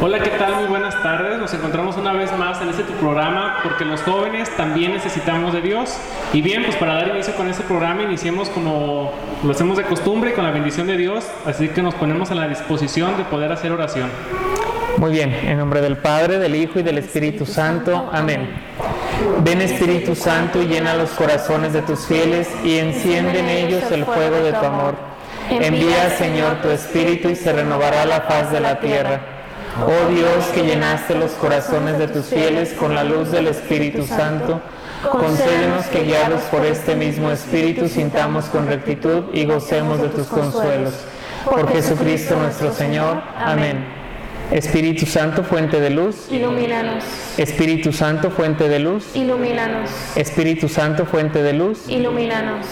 Hola, ¿qué tal? Muy buenas tardes. Nos encontramos una vez más en este tu programa porque los jóvenes también necesitamos de Dios. Y bien, pues para dar inicio con este programa iniciemos como lo hacemos de costumbre con la bendición de Dios, así que nos ponemos a la disposición de poder hacer oración. Muy bien, en nombre del Padre, del Hijo y del Espíritu Santo. Amén. Ven Espíritu Santo y llena los corazones de tus fieles y enciende en ellos el fuego de tu amor. Envía, Señor, tu Espíritu y se renovará la faz de la tierra. Oh Dios, que llenaste los corazones de tus fieles con la luz del Espíritu Santo, concédenos que guiados por este mismo Espíritu sintamos con rectitud y gocemos de tus consuelos. Por Jesucristo nuestro Señor. Amén. Espíritu Santo, fuente de luz, ilumínanos. Espíritu Santo, fuente de luz, Ilumínanos. Espíritu Santo, fuente de luz, Ilumínanos.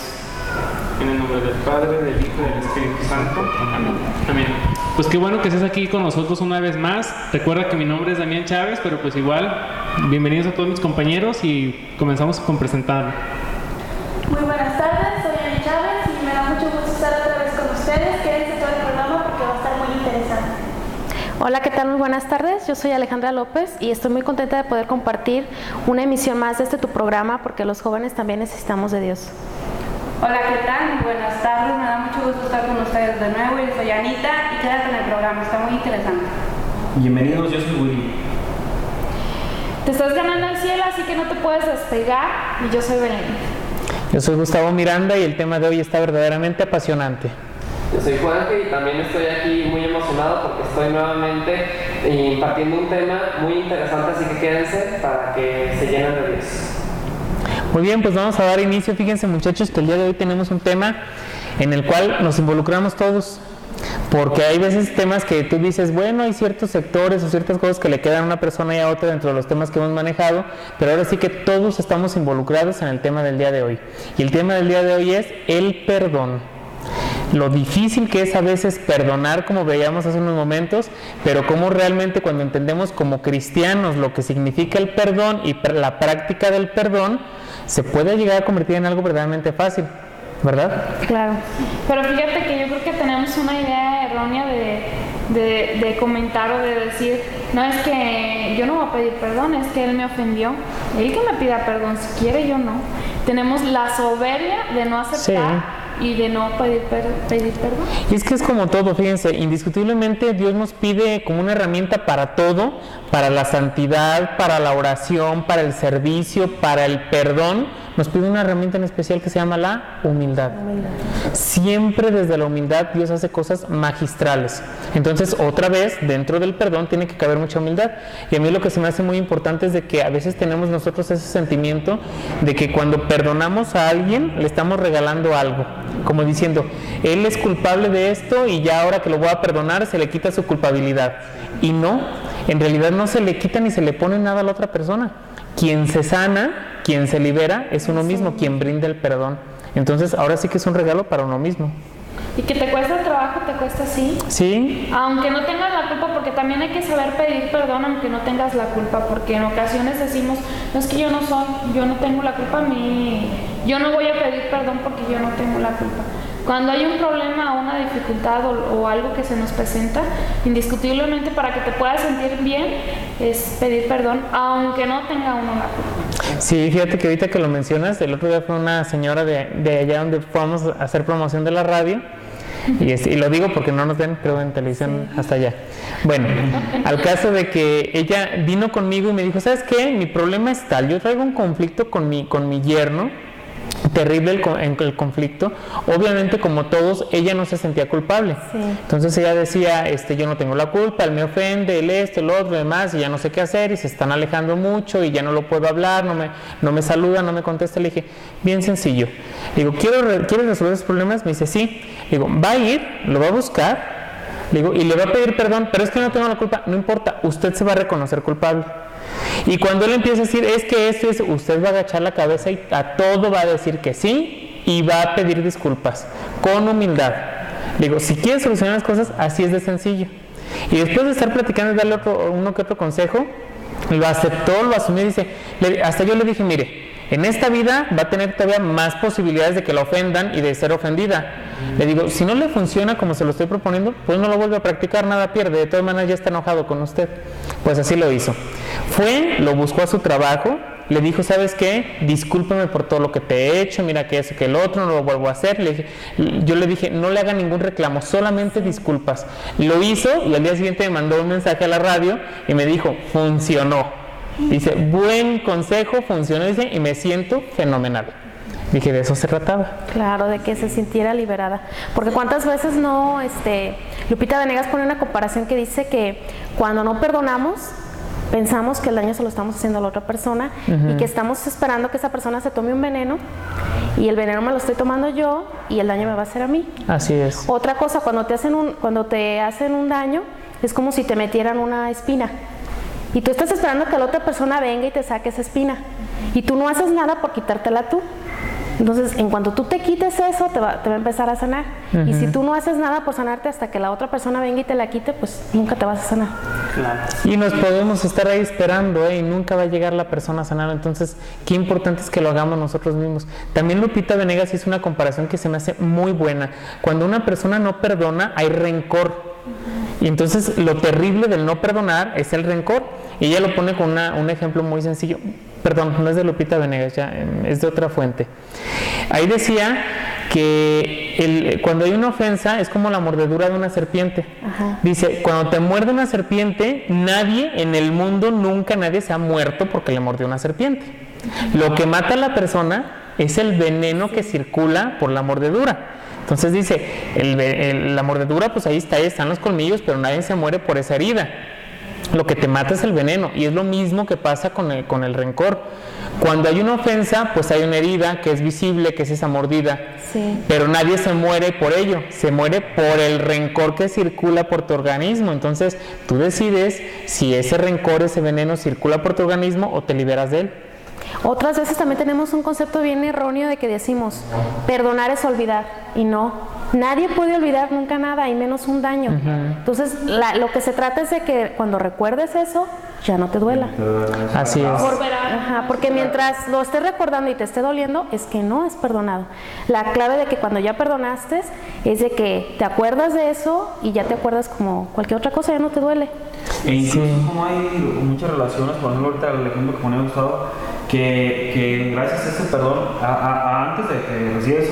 En el nombre del Padre, del Hijo y del Espíritu Santo. Amén. Amén. Pues qué bueno que estés aquí con nosotros una vez más. Recuerda que mi nombre es Damián Chávez, pero pues igual, bienvenidos a todos mis compañeros y comenzamos con presentarme. Muy buenas tardes, soy Damián Chávez y me da mucho gusto estar otra vez con ustedes. Quédense todo el programa porque va a estar muy interesante. Hola, ¿qué tal? Muy buenas tardes. Yo soy Alejandra López y estoy muy contenta de poder compartir una emisión más de tu programa porque los jóvenes también necesitamos de Dios. Hola, ¿qué tal? Muy buenas tardes, me da mucho gusto estar con ustedes de nuevo. Yo soy Anita y quédate en el programa, está muy interesante. Bienvenidos, yo soy Willy. Te estás ganando el cielo, así que no te puedes despegar. Y yo soy Belén. Yo soy Gustavo Miranda y el tema de hoy está verdaderamente apasionante. Yo soy Juanje y también estoy aquí muy emocionado porque estoy nuevamente impartiendo un tema muy interesante, así que quédense para que se llenen de Dios. Muy bien, pues vamos a dar inicio. Fíjense, muchachos, que el día de hoy tenemos un tema en el cual nos involucramos todos, porque hay veces temas que tú dices, bueno, hay ciertos sectores o ciertas cosas que le quedan a una persona y a otra dentro de los temas que hemos manejado, pero ahora sí que todos estamos involucrados en el tema del día de hoy. Y el tema del día de hoy es el perdón. Lo difícil que es a veces perdonar, como veíamos hace unos momentos, pero cómo realmente cuando entendemos como cristianos lo que significa el perdón y la práctica del perdón, se puede llegar a convertir en algo verdaderamente fácil, ¿verdad? Claro. Pero fíjate que yo creo que tenemos una idea errónea de comentar o de decir, no es que yo no voy a pedir perdón, es que él me ofendió. Él que me pida perdón, si quiere yo no. Tenemos la soberbia de no aceptar. Sí. Y de no pedir perdón. Y es que es como todo, fíjense, indiscutiblemente Dios nos pide como una herramienta para todo, para la santidad, para la oración, para el servicio, para el perdón. Nos pide una herramienta en especial que se llama la humildad. Siempre desde la humildad Dios hace cosas magistrales. Entonces, otra vez, dentro del perdón tiene que caber mucha humildad. Y a mí lo que se me hace muy importante es de que a veces tenemos nosotros ese sentimiento de que cuando perdonamos a alguien le estamos regalando algo. Como diciendo, él es culpable de esto y ya ahora que lo voy a perdonar se le quita su culpabilidad. Y no, en realidad no se le quita ni se le pone nada a la otra persona. Quien se sana, quien se libera es uno mismo, quien brinda el perdón. Entonces ahora sí que es un regalo para uno mismo. Y que te cuesta trabajo, te cuesta así. Sí. Aunque no tengas la culpa, porque también hay que saber pedir perdón aunque no tengas la culpa, porque en ocasiones decimos, no es que yo no tengo la culpa, yo no voy a pedir perdón porque yo no tengo la culpa. Cuando hay un problema o una dificultad o algo que se nos presenta, indiscutiblemente para que te puedas sentir bien es pedir perdón, aunque no tenga uno la culpa. Sí, fíjate que ahorita que lo mencionas, el otro día fue una señora de allá donde fuimos a hacer promoción de la radio, y lo digo porque no nos ven, creo, en televisión hasta allá. Bueno, al caso de que ella vino conmigo y me dijo, ¿sabes qué? Mi problema es tal, yo traigo un conflicto con mi yerno, terrible el conflicto. Obviamente, como todos, ella no se sentía culpable. Sí. Entonces ella decía, yo no tengo la culpa, él me ofende, él esto, el otro, demás, y ya no sé qué hacer, y se están alejando mucho, y ya no lo puedo hablar, no me saluda, no me contesta. Le dije, bien sencillo. Le digo, ¿quieres resolver esos problemas? Me dice, sí. Le digo, va a ir, lo va a buscar, le digo, y le va a pedir perdón, pero es que no tengo la culpa. No importa, usted se va a reconocer culpable. Y cuando él empieza a decir, es que esto es, usted va a agachar la cabeza y a todo va a decir que sí y va a pedir disculpas con humildad. Le digo, si quieres solucionar las cosas, así es de sencillo. Y después de estar platicando y darle uno que otro consejo, lo aceptó, lo asumió y dice, hasta yo le dije, mire, en esta vida va a tener todavía más posibilidades de que la ofendan y de ser ofendida. Le digo, si no le funciona como se lo estoy proponiendo, pues no lo vuelve a practicar, nada pierde, de todas maneras ya está enojado con usted. Pues así lo hizo. Fue, lo buscó a su trabajo, le dijo, ¿sabes qué? Discúlpame por todo lo que te he hecho, mira que eso, que el otro, no lo vuelvo a hacer. Yo le dije, no le haga ningún reclamo, solamente disculpas. Lo hizo y al día siguiente me mandó un mensaje a la radio y me dijo, funcionó. Dice, buen consejo, funcionó, dice, y me siento fenomenal. Dije, de eso se trataba. Claro, de que se sintiera liberada. Porque cuántas veces no, Lupita Venegas pone una comparación que dice que cuando no perdonamos, pensamos que el daño se lo estamos haciendo a la otra persona y que estamos esperando que esa persona se tome un veneno y el veneno me lo estoy tomando yo y el daño me va a hacer a mí. Así es. Otra cosa, cuando te hacen un daño, es como si te metieran una espina. Y tú estás esperando que la otra persona venga y te saque esa espina. Y tú no haces nada por quitártela tú. Entonces, en cuanto tú te quites eso, te va a empezar a sanar. Y si tú no haces nada por sanarte hasta que la otra persona venga y te la quite, pues nunca te vas a sanar. Claro. Y nos podemos estar ahí esperando, y nunca va a llegar la persona a sanar. Entonces, qué importante es que lo hagamos nosotros mismos. También Lupita Venegas hizo una comparación que se me hace muy buena. Cuando una persona no perdona, hay rencor. Y entonces, lo terrible del no perdonar es el rencor. Y ella lo pone con un ejemplo muy sencillo. Perdón, no es de Lupita Venegas, ya es de otra fuente. Ahí decía que cuando hay una ofensa es como la mordedura de una serpiente. Ajá. Dice, cuando te muerde una serpiente, nadie en el mundo, nunca nadie se ha muerto porque le mordió una serpiente. Lo que mata a la persona es el veneno que circula por la mordedura. Entonces dice, la mordedura, pues ahí están los colmillos, pero nadie se muere por esa herida. Lo que te mata es el veneno, y es lo mismo que pasa con el rencor. Cuando hay una ofensa, pues hay una herida que es visible, que es esa mordida. Sí. Pero nadie se muere por ello, se muere por el rencor que circula por tu organismo. Entonces, tú decides si ese rencor, ese veneno circula por tu organismo o te liberas de él. Otras veces también tenemos un concepto bien erróneo de que decimos, perdonar es olvidar, y no. Nadie puede olvidar nunca nada, y menos un daño. Entonces, lo que se trata es de que cuando recuerdes eso, ya no te duela. Así es. Porque mientras lo estés recordando y te esté doliendo, es que no es perdonado. La clave de que cuando ya perdonaste es de que te acuerdas de eso y ya te acuerdas como cualquier otra cosa, ya no te duele. E incluso como hay muchas relaciones, por ejemplo, ahorita el ejemplo que ponía Gustavo, que gracias a ese perdón, antes de que recibes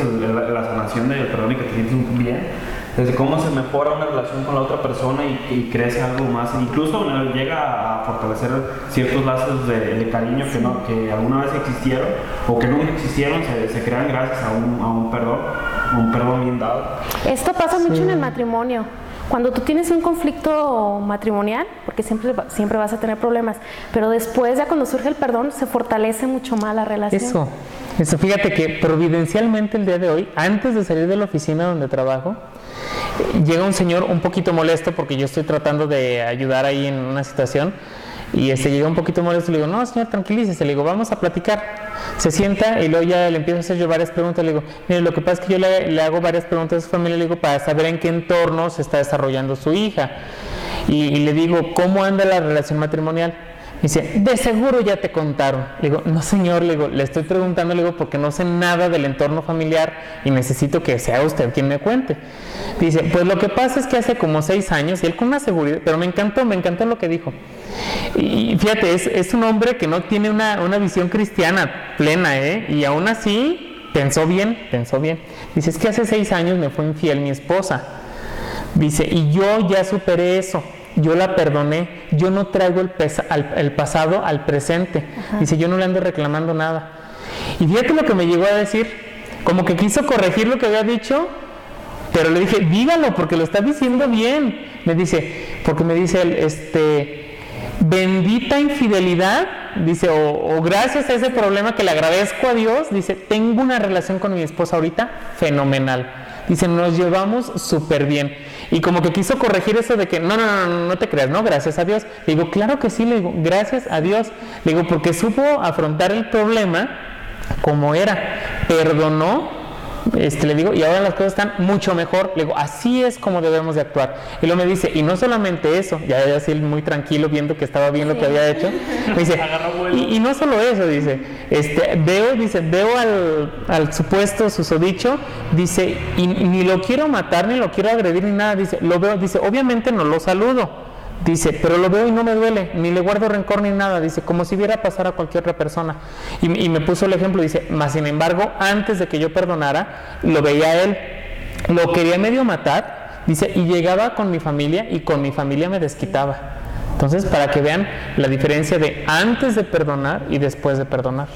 la sanación del perdón y que te sientes bien, desde cómo se mejora una relación con la otra persona y crece algo más, incluso llega a fortalecer ciertos lazos de cariño que alguna vez existieron o que nunca existieron, se crean gracias a un perdón bien dado. Esto pasa mucho en el matrimonio. Cuando tú tienes un conflicto matrimonial, porque siempre vas a tener problemas, pero después, ya cuando surge el perdón, se fortalece mucho más la relación. Eso, fíjate que providencialmente el día de hoy, antes de salir de la oficina donde trabajo, llega un señor un poquito molesto porque yo estoy tratando de ayudar ahí en una situación, y llega un poquito molesto, le digo, no señor, tranquilícese, le digo, vamos a platicar. Se sienta y luego ya le empiezo a hacer yo varias preguntas, le digo, mire, lo que pasa es que yo le hago varias preguntas a su familia, le digo, para saber en qué entorno se está desarrollando su hija, y le digo, ¿cómo anda la relación matrimonial? Dice, de seguro ya te contaron. Le digo, no señor, le estoy preguntando, porque no sé nada del entorno familiar y necesito que sea usted quien me cuente. Dice, pues lo que pasa es que hace como 6 años, y él con una seguridad, pero me encantó lo que dijo. Y fíjate, es un hombre que no tiene una visión cristiana plena, y aún así pensó bien. Dice, es que hace 6 años me fue infiel mi esposa. Dice, y yo ya superé eso. Yo la perdoné, yo no traigo el pasado al presente. Ajá. Dice, yo no le ando reclamando nada. Y fíjate lo que me llegó a decir, como que quiso corregir lo que había dicho, pero le dije, dígalo, porque lo está diciendo bien. Me dice él, bendita infidelidad, dice, o gracias a ese problema que le agradezco a Dios, dice, tengo una relación con mi esposa ahorita fenomenal. Dice, nos llevamos súper bien. Y como que quiso corregir eso de que, no te creas, no, gracias a Dios. Le digo, claro que sí, le digo, gracias a Dios. Le digo, porque supo afrontar el problema como era. Perdonó le digo, y ahora las cosas están mucho mejor. Le digo, así es como debemos de actuar. Y luego me dice, y no solamente eso, ya así muy tranquilo viendo que estaba bien lo que había hecho. Me dice, y no solo eso, dice, veo al supuesto susodicho, dice, y ni lo quiero matar, ni lo quiero agredir, ni nada, dice, lo veo, dice, obviamente no lo saludo. Dice, pero lo veo y no me duele, ni le guardo rencor ni nada, dice, como si viera pasar a cualquier otra persona. Y me puso el ejemplo, dice, más sin embargo, antes de que yo perdonara, lo veía a él, lo quería medio matar, dice, y llegaba con mi familia y con mi familia me desquitaba. Entonces, para que vean la diferencia de antes de perdonar y después de perdonar.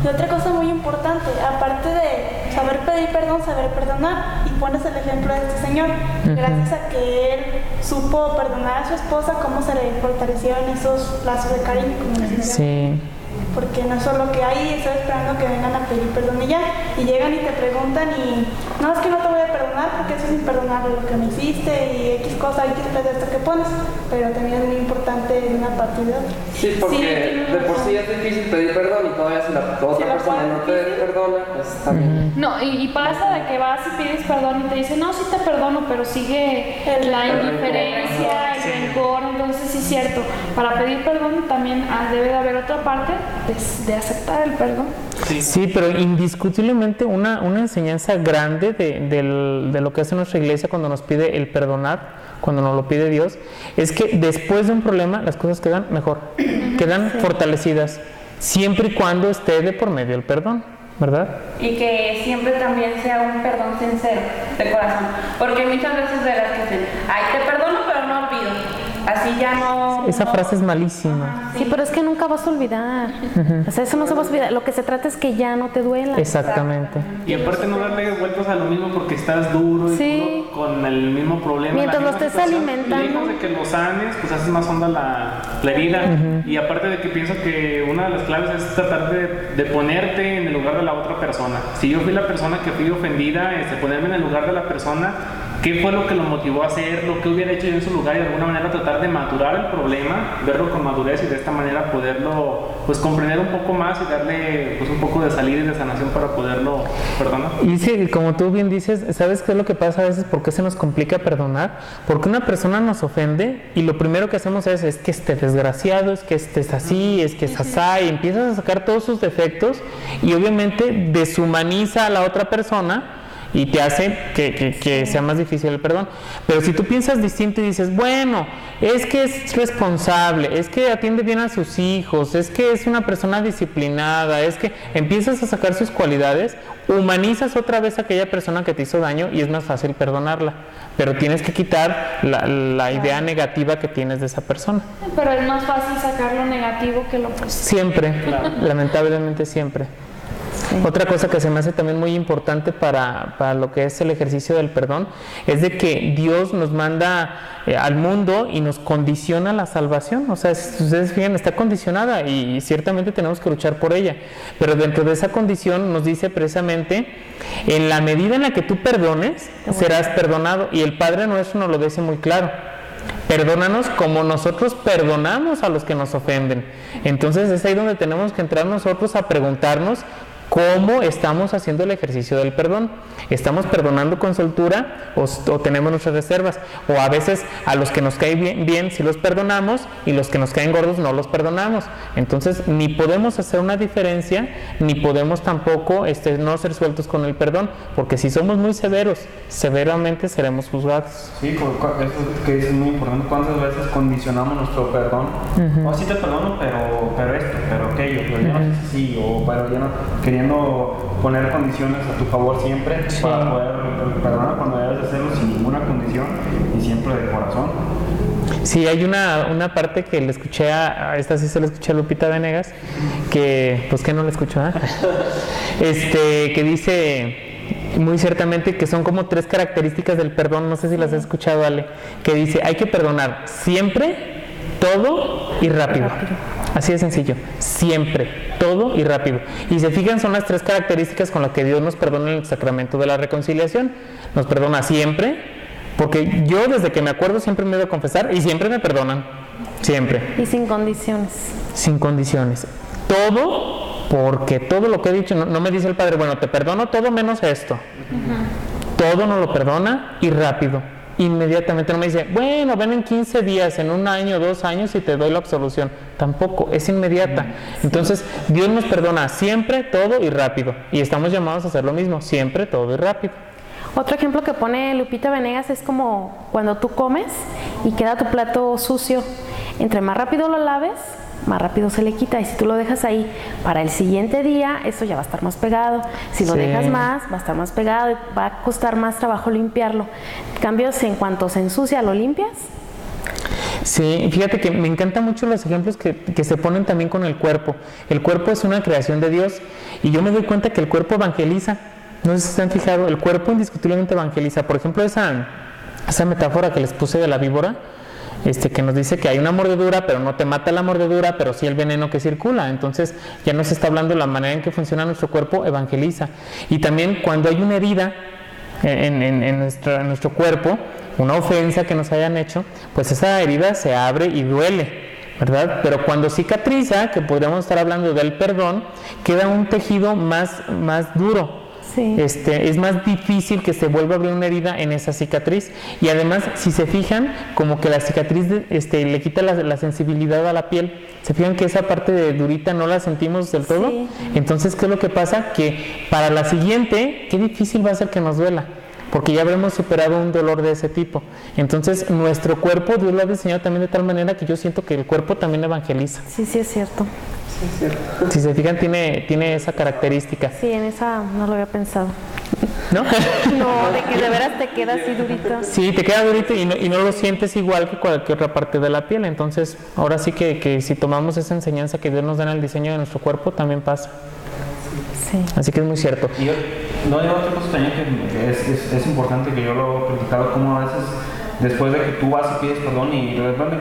Y otra cosa muy importante, aparte de saber pedir perdón, saber perdonar, y pones el ejemplo de este señor, gracias a que él supo perdonar a su esposa, cómo se le fortalecieron esos lazos de cariño, como les decía. Sí. Porque no es solo que ahí estoy esperando que vengan a pedir perdón y ya, y llegan y te preguntan y no, es que no te voy a perdonar porque eso es imperdonable lo que me hiciste y X cosa, X pretexto que pones, pero también es muy importante de una parte y de otra. Sí, porque de por sí es difícil pedir perdón y todavía si la otra persona no te perdona, pues también. No, y pasa de que vas y pides perdón y te dicen, no, sí te perdono, pero sigue la indiferencia, el rencor. Entonces sí es cierto, para pedir perdón también debe de haber otra parte de aceptar el perdón. Sí, pero indiscutiblemente una enseñanza grande de lo que hace nuestra iglesia cuando nos pide el perdonar, cuando nos lo pide Dios, es que después de un problema las cosas quedan mejor, quedan fortalecidas, siempre y cuando esté de por medio el perdón, ¿verdad? Y que siempre también sea un perdón sincero, de corazón, porque muchas veces de las que dicen, ay, te perdono pero no olvido. Así ya no... Esa frase es malísima. Sí, pero es que nunca vas a olvidar. O sea, eso no se va a olvidar. Lo que se trata es que ya no te duela. Exactamente. Y aparte no darle vueltas a lo mismo porque estás duro y Sí. duro con el mismo problema. Mientras la lo misma estés situación, alimentando. lejos de que lo sanes, pues haces más honda la herida. Y aparte de que pienso que una de las claves es tratar de ponerte en el lugar de la otra persona. Si yo fui la persona que fui ofendida, ponerme en el lugar de la persona, qué fue lo que lo motivó a hacer, lo que hubiera hecho yo en su lugar, y de alguna manera tratar de maturar el problema, verlo con madurez y de esta manera poderlo pues comprender un poco más y darle pues un poco de salida y de sanación para poderlo perdonar. Y sí, como tú bien dices, ¿sabes qué es lo que pasa a veces? ¿Por qué se nos complica perdonar? Porque una persona nos ofende y lo primero que hacemos es que esté desgraciado, es que estés así, es que es asá, y empiezas a sacar todos sus defectos y obviamente deshumaniza a la otra persona y te hace que sea más difícil el perdón. Pero si tú piensas distinto y dices, bueno, es que es responsable, es que atiende bien a sus hijos, es que es una persona disciplinada, es que empiezas a sacar sus cualidades, humanizas otra vez a aquella persona que te hizo daño y es más fácil perdonarla. Pero tienes que quitar la idea negativa que tienes de esa persona. Pero es más fácil sacar lo negativo que lo positivo. Siempre, lamentablemente siempre. Sí. Otra cosa que se me hace también muy importante para lo que es el ejercicio del perdón es de que Dios nos manda al mundo y nos condiciona la salvación. O sea, si ustedes fijan, está condicionada y ciertamente tenemos que luchar por ella. Pero dentro de esa condición nos dice precisamente, en la medida en la que tú perdones, serás perdonado. Y el Padre Nuestro nos lo dice muy claro. Perdónanos como nosotros perdonamos a los que nos ofenden. Entonces es ahí donde tenemos que entrar nosotros a preguntarnos cómo estamos haciendo el ejercicio del perdón. ¿Estamos perdonando con soltura o tenemos nuestras reservas? O a veces a los que nos caen bien sí los perdonamos y los que nos caen gordos no los perdonamos. Entonces ni podemos hacer una diferencia ni podemos tampoco no ser sueltos con el perdón, porque si somos muy severos, severamente seremos juzgados. Sí, eso que es muy importante. ¿Cuántas veces condicionamos nuestro perdón? Oh, sí te perdono, pero esto, pero aquello, pero ya no sé si sí, o pero ya no, queriendo poner condiciones a tu favor siempre, sí, para poder perdonar cuando debes de hacerlo sin ninguna condición y siempre de corazón. Sí, hay una parte que le escuché esta sí se la escuché a Lupita Venegas, que, pues que no la escuchó, que dice muy ciertamente que son como 3 características del perdón, no sé si las has escuchado, Ale, que dice, hay que perdonar siempre, todo y rápido. Así de sencillo, siempre, todo y rápido. Y se fijan, son las 3 características con las que Dios nos perdona en el sacramento de la reconciliación. Nos perdona siempre, porque yo desde que me acuerdo siempre me he ido a confesar y siempre me perdonan, siempre. Y sin condiciones. Sin condiciones. Todo porque todo lo que he dicho, no me dice el Padre, bueno, te perdono todo menos esto. Todo no lo perdona y rápido. Inmediatamente no me dice, bueno, ven en 15 días, en 1 año, 2 años y te doy la absolución. Tampoco, es inmediata. Entonces, Dios nos perdona siempre, todo y rápido. Y estamos llamados a hacer lo mismo, siempre, todo y rápido. Otro ejemplo que pone Lupita Venegas es como cuando tú comes y queda tu plato sucio. Entre más rápido lo laves, más rápido se le quita, y si tú lo dejas ahí para el siguiente día, eso ya va a estar más pegado. Si lo dejas más, va a estar más pegado y va a costar más trabajo limpiarlo. En cambio, si en cuanto se ensucia lo limpias. Sí, fíjate que me encantan mucho los ejemplos que se ponen también con el cuerpo. El cuerpo es una creación de Dios y yo me doy cuenta que el cuerpo evangeliza. No sé si se han fijado, el cuerpo indiscutiblemente evangeliza. Por ejemplo, esa metáfora que les puse de la víbora, que nos dice que hay una mordedura, pero no te mata la mordedura, pero sí el veneno que circula. Entonces ya nos está hablando de la manera en que funciona nuestro cuerpo, evangeliza. Y también cuando hay una herida en nuestro cuerpo, una ofensa que nos hayan hecho, pues esa herida se abre y duele, ¿verdad? Pero cuando cicatriza, que podríamos estar hablando del perdón, queda un tejido más duro. Sí. Es más difícil que se vuelva a abrir una herida en esa cicatriz, y además, si se fijan, como que la cicatriz le quita la sensibilidad a la piel. ¿Se fijan que esa parte de durita no la sentimos del todo? Sí. Entonces, ¿qué es lo que pasa? Que para la siguiente, qué difícil va a ser que nos duela, porque ya habremos superado un dolor de ese tipo. Entonces, nuestro cuerpo, Dios lo ha diseñado también de tal manera que yo siento que el cuerpo también evangeliza. Sí, sí es cierto. Sí, es cierto. Si se fijan, tiene esa característica. Sí, en esa no lo había pensado. ¿No? No, de que de veras te queda así durito. Sí, te queda durito y no lo sientes igual que cualquier otra parte de la piel. Entonces, ahora sí que si tomamos esa enseñanza que Dios nos da en el diseño de nuestro cuerpo, también pasa. Sí. Así que es muy cierto. Y otra cosa también que es importante, que yo lo he criticado, como a veces después de que tú vas y pides perdón y de repente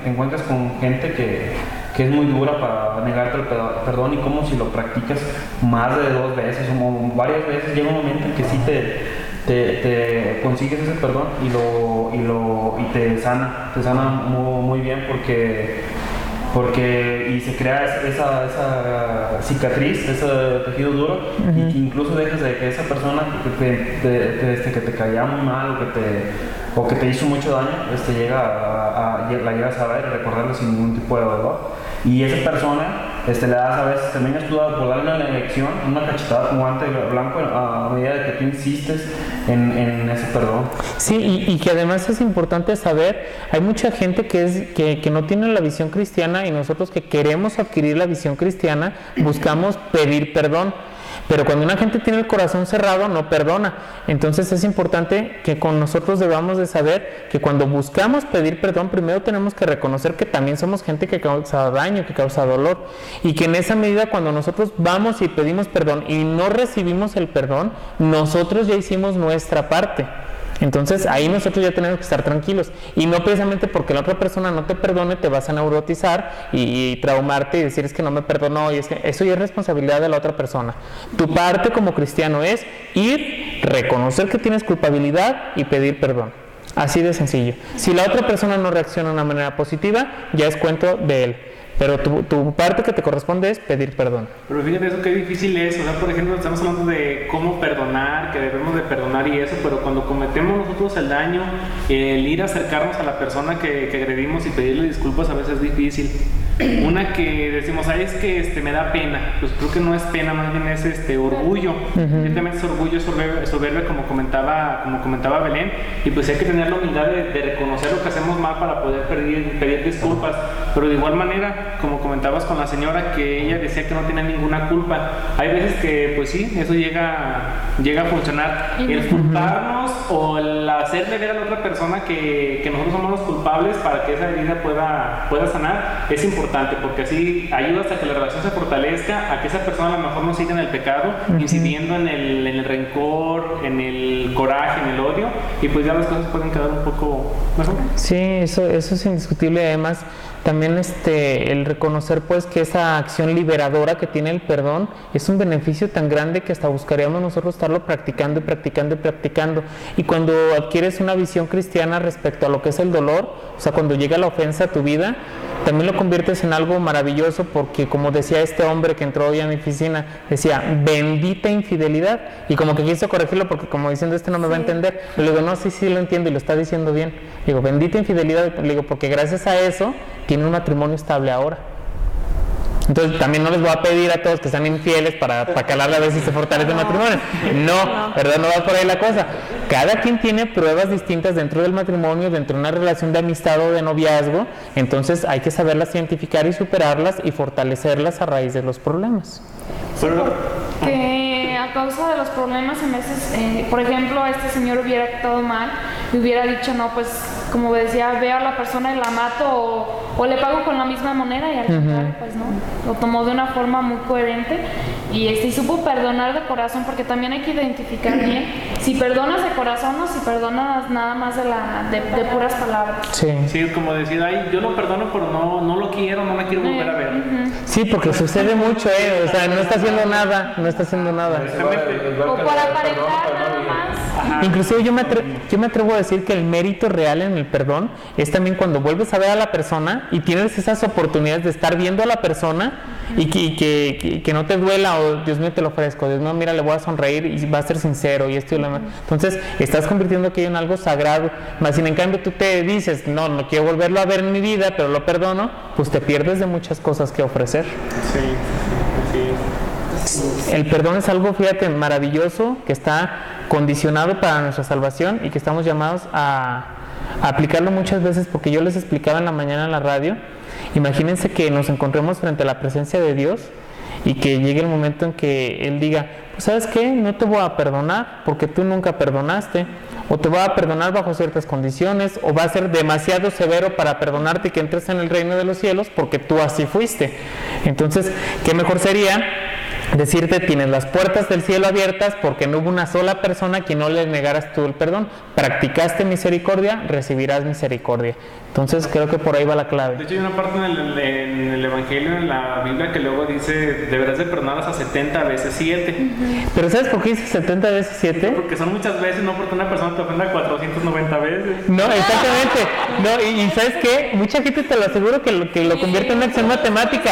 te encuentras con gente que es muy dura para negarte el perdón, y como si lo practicas más de 2 veces o varias veces, llega un momento en que sí te consigues ese perdón y te sana muy bien, porque y se crea esa cicatriz, ese tejido duro, y que incluso dejas de que esa persona que te caía muy mal o que te hizo mucho daño, la llegas a ver y recordarlo sin ningún tipo de dolor. Y esa persona le das a veces, terminas tú por darle una lección, una cachetada con guante blanco a medida de que tú insistes en ese perdón. Sí, y que además es importante saber, hay mucha gente que no tiene la visión cristiana, y nosotros que queremos adquirir la visión cristiana buscamos pedir perdón. Pero cuando una gente tiene el corazón cerrado, no perdona. Entonces es importante que con nosotros debamos de saber que cuando buscamos pedir perdón, primero tenemos que reconocer que también somos gente que causa daño, que causa dolor. Y que en esa medida, cuando nosotros vamos y pedimos perdón y no recibimos el perdón, nosotros ya hicimos nuestra parte. Entonces ahí nosotros ya tenemos que estar tranquilos, y no precisamente porque la otra persona no te perdone te vas a neurotizar y traumarte y decir es que no me perdonó, y es que eso ya es responsabilidad de la otra persona. Tu parte como cristiano es ir, reconocer que tienes culpabilidad y pedir perdón. Así de sencillo. Si la otra persona no reacciona de una manera positiva, ya es cuento de él. Pero tu parte que te corresponde es pedir perdón. Pero fíjate eso qué difícil es. O sea, por ejemplo, estamos hablando de cómo perdonar, que debemos de perdonar y eso, pero cuando cometemos nosotros el daño, el ir a acercarnos a la persona que agredimos y pedirle disculpas a veces es difícil. Una que decimos, es que me da pena. Pues creo que no es pena, más bien es orgullo. Evidentemente es orgullo, soberbia, como comentaba Belén. Y pues hay que tener la humildad de reconocer lo que hacemos mal para poder pedir disculpas. Pero de igual manera, como comentabas con la señora, que ella decía que no tenía ninguna culpa. Hay veces que, pues sí, eso llega a funcionar. El culparnos o el hacerle ver a la otra persona que nosotros somos los culpables para que esa herida pueda sanar es importante, porque así ayuda hasta que la relación se fortalezca, a que esa persona a lo mejor no siga en el pecado, incidiendo en el rencor, en el coraje, en el odio, y pues ya las cosas pueden quedar un poco mejor. Sí, eso es indiscutible. Además, también el reconocer pues que esa acción liberadora que tiene el perdón es un beneficio tan grande que hasta buscaríamos nosotros estarlo practicando y practicando y practicando. Y cuando adquieres una visión cristiana respecto a lo que es el dolor, o sea, cuando llega la ofensa a tu vida, también lo conviertes en algo maravilloso, porque como decía este hombre que entró hoy a mi oficina, decía, bendita infidelidad, y como que quiso corregirlo porque como diciendo, no me va a entender. Le digo, no, sí lo entiendo y lo está diciendo bien. Le digo, bendita infidelidad, le digo, porque gracias a eso tiene un matrimonio estable ahora. Entonces también no les voy a pedir a todos que sean infieles para calarle a ver si se fortalece el matrimonio. No, ¿verdad? No va por ahí la cosa. Cada quien tiene pruebas distintas dentro del matrimonio, dentro de una relación de amistad o de noviazgo. Entonces hay que saberlas identificar y superarlas y fortalecerlas a raíz de los problemas. Que a causa de los problemas a veces, por ejemplo, este señor hubiera actuado mal y hubiera dicho, no, pues como decía, veo a la persona y la mato o le pago con la misma moneda, y al final pues no, lo tomó de una forma muy coherente y supo perdonar de corazón, porque también hay que identificar bien si perdonas de corazón o si perdonas nada más de puras palabras. Sí, como decir, ay, yo lo perdono pero no lo quiero, no me quiero volver a ver. Sí, porque sucede mucho, o sea, no está haciendo nada. O para aparentar nada más. Inclusive yo me atrevo a decir que el mérito real en el perdón es también cuando vuelves a ver a la persona y tienes esas oportunidades de estar viendo a la persona y que no te duela, o Dios mío, te lo ofrezco, Dios mío, mira, le voy a sonreír y va a ser sincero y esto y lo demás. Entonces estás convirtiendo aquello en algo sagrado. Más sin en cambio tú te dices, no quiero volverlo a ver en mi vida, pero lo perdono, pues te pierdes de muchas cosas que ofrecer. El perdón es algo, fíjate, maravilloso, que está condicionado para nuestra salvación y que estamos llamados a aplicarlo muchas veces, porque yo les explicaba en la mañana en la radio, imagínense que nos encontremos frente a la presencia de Dios y que llegue el momento en que Él diga, pues ¿sabes qué? No te voy a perdonar porque tú nunca perdonaste, o te voy a perdonar bajo ciertas condiciones, o va a ser demasiado severo para perdonarte y que entres en el reino de los cielos porque tú así fuiste. Entonces, ¿qué mejor sería decirte, tienes las puertas del cielo abiertas porque no hubo una sola persona a quien no le negaras tú el perdón? Practicaste misericordia, recibirás misericordia. Entonces creo que por ahí va la clave. De hecho hay una parte en el Evangelio, en la Biblia, que luego dice, deberás de perdonar hasta 70 veces 7. ¿Pero sabes por qué dice 70 veces 7? Porque son muchas veces, no porque una persona te ofenda 490 veces. No, exactamente. No, y ¿sabes qué? Mucha gente, te lo aseguro, que lo convierte en una acción matemática.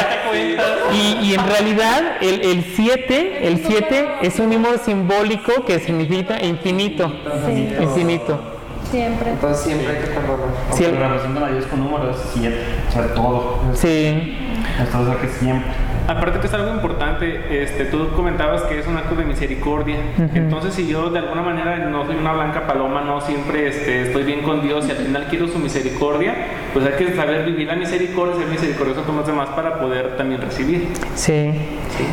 Y en realidad el 7 es un número simbólico que significa infinito. Sí. Infinito. Siempre. Entonces siempre hay que perdonar. Sí, Aunque representan a Dios con números, es 7, o sea, todo. Sí. Entonces, que siempre. Aparte que es algo importante, tú comentabas que es un acto de misericordia. Entonces, si yo de alguna manera no soy una blanca paloma, no siempre estoy bien con Dios y al final quiero su misericordia, pues hay que saber vivir la misericordia, ser misericordioso con los demás para poder también recibir. Sí.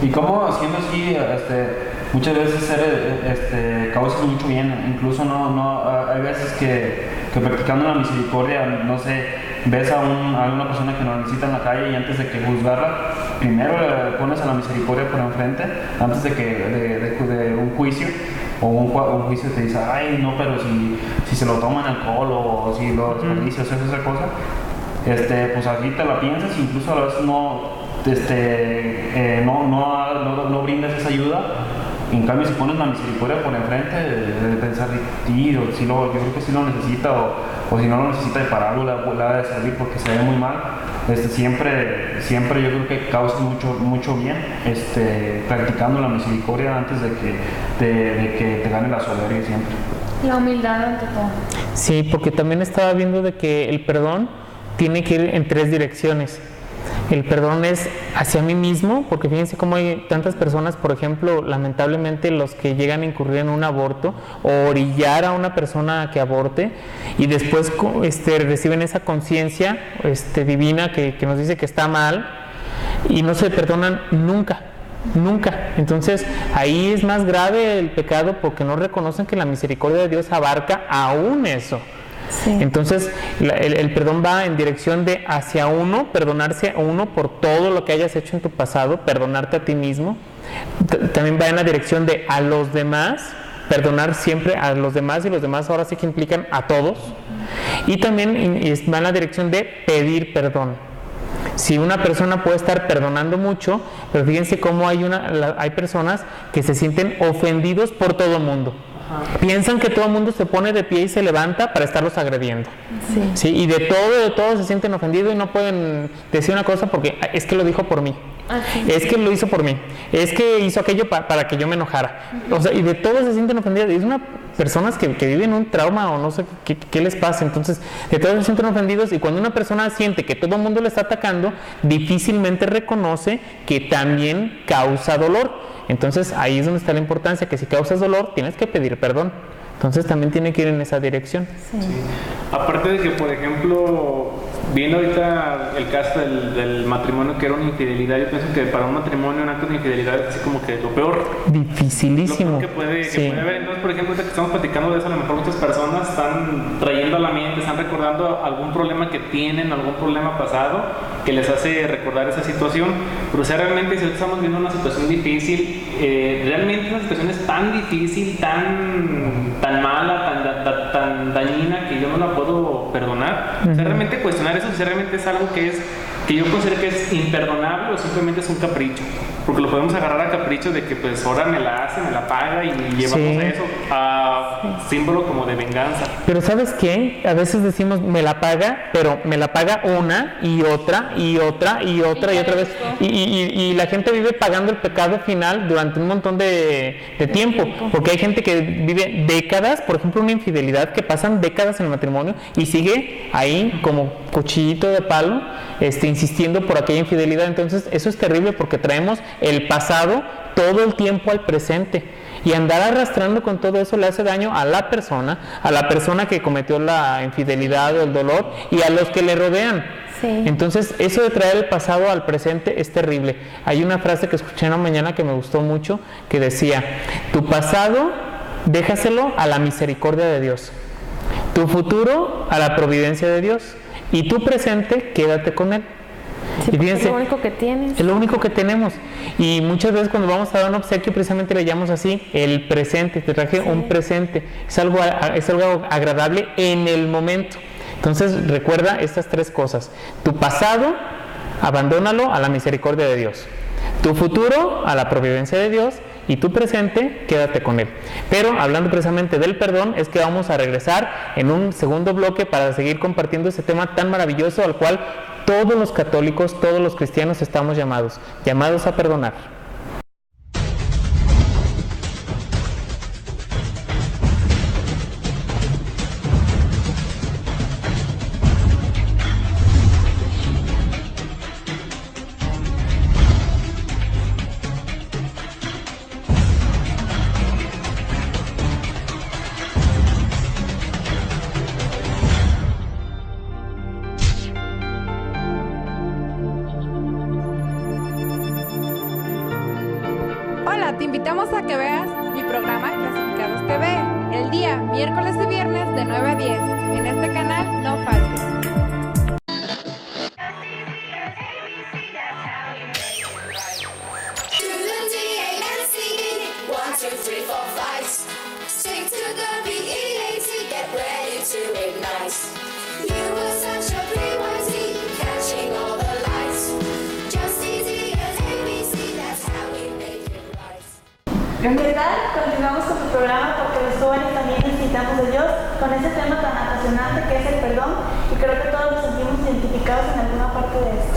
Y cómo haciendo así, muchas veces causa mucho bien. Incluso hay veces que practicando la misericordia, no sé, ves a una persona que lo necesita en la calle y antes de que juzgarla, primero le pones a la misericordia por enfrente, antes de un juicio, o un juicio te dice, ay, no, pero si se lo toman alcohol o si lo desperdicias, esa cosa, pues aquí te la piensas, incluso a veces no brindas esa ayuda. En cambio, si pones la misericordia por enfrente, de pensar, tío, yo creo que sí lo necesita, o si no lo necesita de pararlo, la de servir porque se ve muy mal. Siempre yo creo que causa mucho bien practicando la misericordia antes de que te gane la soberbia siempre. La humildad ante todo. Sí, porque también estaba viendo de que el perdón tiene que ir en 3 direcciones. El perdón es hacia mí mismo, porque fíjense cómo hay tantas personas, por ejemplo, lamentablemente los que llegan a incurrir en un aborto o orillar a una persona que aborte y después reciben esa conciencia divina que nos dice que está mal y no se perdonan nunca. Entonces ahí es más grave el pecado porque no reconocen que la misericordia de Dios abarca aún eso. Sí. Entonces el perdón va en dirección de hacia uno, perdonarse a uno por todo lo que hayas hecho en tu pasado, perdonarte a ti mismo. También va en la dirección de a los demás, perdonar siempre a los demás, y los demás ahora sí que implican a todos. Y también va en la dirección de pedir perdón. Si una persona puede estar perdonando mucho, pero fíjense cómo hay personas que se sienten ofendidos por todo el mundo. Piensan que todo el mundo se pone de pie y se levanta para estarlos agrediendo. Sí, y de todo se sienten ofendidos y no pueden decir una cosa porque es que lo dijo por mí. Es que lo hizo por mí. Es que hizo aquello para que yo me enojara. O sea, y de todo se sienten ofendidos. Y es una personas que viven un trauma o no sé qué les pasa. Entonces, de todos se sienten ofendidos, y cuando una persona siente que todo el mundo le está atacando, difícilmente reconoce que también causa dolor. Entonces ahí es donde está la importancia, que si causas dolor tienes que pedir perdón. Entonces también tiene que ir en esa dirección. Sí. Aparte de que, por ejemplo, viendo ahorita el caso del matrimonio que era una infidelidad, yo pienso que para un matrimonio un acto de infidelidad es así como que lo peor. Dificilísimo. Lo peor que puede haber. Entonces, por ejemplo, ahorita que estamos platicando de eso, a lo mejor muchas personas están trayendo a la mente, están recordando algún problema que tienen, algún problema pasado que les hace recordar esa situación. Pero o sea, realmente si estamos viendo una situación difícil, realmente la situación es tan difícil, tan mala, tan dañina, que yo no la puedo perdonar. O sea, realmente cuestionar eso, si realmente es algo que yo considero que es imperdonable o simplemente es un capricho. Porque lo podemos agarrar a capricho de que pues ahora me la hace, me la paga, y llevamos a eso a símbolo como de venganza. Pero ¿sabes qué? A veces decimos me la paga, pero me la paga una y otra y otra y otra y otra vez. Y la gente vive pagando el pecado final durante un montón de tiempo. Porque hay gente que vive décadas, por ejemplo una infidelidad, que pasan décadas en el matrimonio y sigue ahí como cuchillito de palo, insistiendo por aquella infidelidad. Entonces eso es terrible, porque traemos el pasado todo el tiempo al presente, y andar arrastrando con todo eso le hace daño a la persona que cometió la infidelidad o el dolor, y a los que le rodean. Entonces eso de traer el pasado al presente es terrible. Hay una frase que escuché en la mañana que me gustó mucho, que decía: tu pasado déjaselo a la misericordia de Dios, tu futuro a la providencia de Dios, y tu presente quédate con él. Sí, y fíjense, es lo único que tienes. Es lo único que tenemos. Y muchas veces cuando vamos a dar un obsequio, precisamente le llamamos así, el presente. Te traje un presente. Es algo agradable en el momento. Entonces recuerda estas tres cosas: tu pasado, abandónalo a la misericordia de Dios; tu futuro, a la providencia de Dios; y tu presente, quédate con él. Pero hablando precisamente del perdón, es que vamos a regresar en un segundo bloque para seguir compartiendo ese tema tan maravilloso al cual todos los católicos, todos los cristianos estamos llamados a perdonar. Hola, te invitamos a que veas mi programa Clasificados TV, el día miércoles y viernes de 9 a 10. En este canal no faltes. ¿Qué tal? Continuamos con tu programa, porque los jóvenes también necesitamos de Dios, con ese tema tan apasionante que es el perdón, y creo que todos nos sentimos identificados en alguna parte de esto.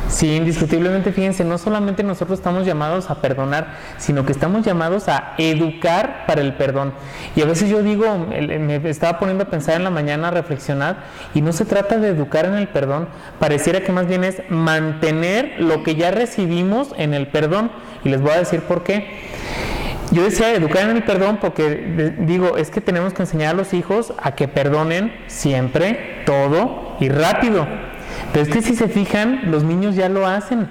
Sí, indiscutiblemente, fíjense, no solamente nosotros estamos llamados a perdonar, sino que estamos llamados a educar para el perdón. Y a veces yo digo, me estaba poniendo a pensar en la mañana, a reflexionar, y no se trata de educar en el perdón, pareciera que más bien es mantener lo que ya recibimos en el perdón. Y les voy a decir por qué. Yo decía educar en el perdón porque digo, es que tenemos que enseñar a los hijos a que perdonen siempre, todo y rápido. Pero es que si se fijan, los niños ya lo hacen.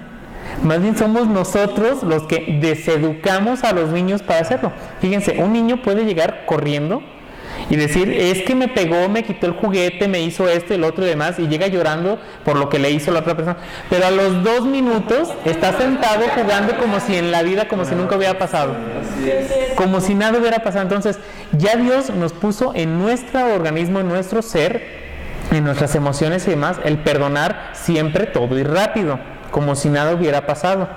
Más bien somos nosotros los que deseducamos a los niños para hacerlo. Fíjense, un niño puede llegar corriendo y decir, es que me pegó, me quitó el juguete, me hizo esto y el otro y demás, y llega llorando por lo que le hizo la otra persona, pero a los 2 minutos está sentado jugando como si en la vida, como si nunca hubiera pasado, como si nada hubiera pasado. Entonces ya Dios nos puso en nuestro organismo, en nuestro ser, en nuestras emociones y demás, el perdonar siempre, todo y rápido, como si nada hubiera pasado.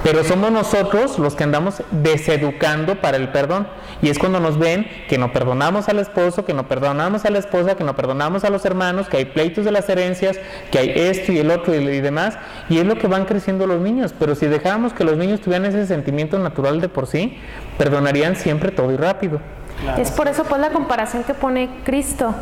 Pero somos nosotros los que andamos deseducando para el perdón, y es cuando nos ven que no perdonamos al esposo, que no perdonamos a la esposa, que no perdonamos a los hermanos, que hay pleitos de las herencias, que hay esto y el otro y demás, y es lo que van creciendo los niños. Pero si dejáramos que los niños tuvieran ese sentimiento natural de por sí, perdonarían siempre, todo y rápido. Claro. Es por eso pues la comparación que pone Cristo,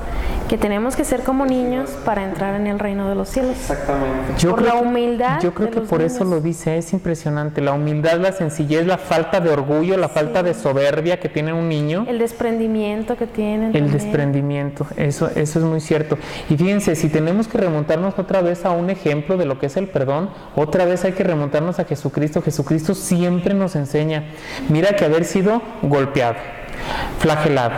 que tenemos que ser como niños para entrar en el reino de los cielos. Exactamente. Por la humildad. Yo creo que por eso lo dice, es impresionante. La humildad, la sencillez, la falta de orgullo, la falta de soberbia que tiene un niño. El desprendimiento que tienen. El desprendimiento, eso es muy cierto. Y fíjense, si tenemos que remontarnos otra vez a un ejemplo de lo que es el perdón, otra vez hay que remontarnos a Jesucristo. Jesucristo siempre nos enseña. Mira que haber sido golpeado, flagelado,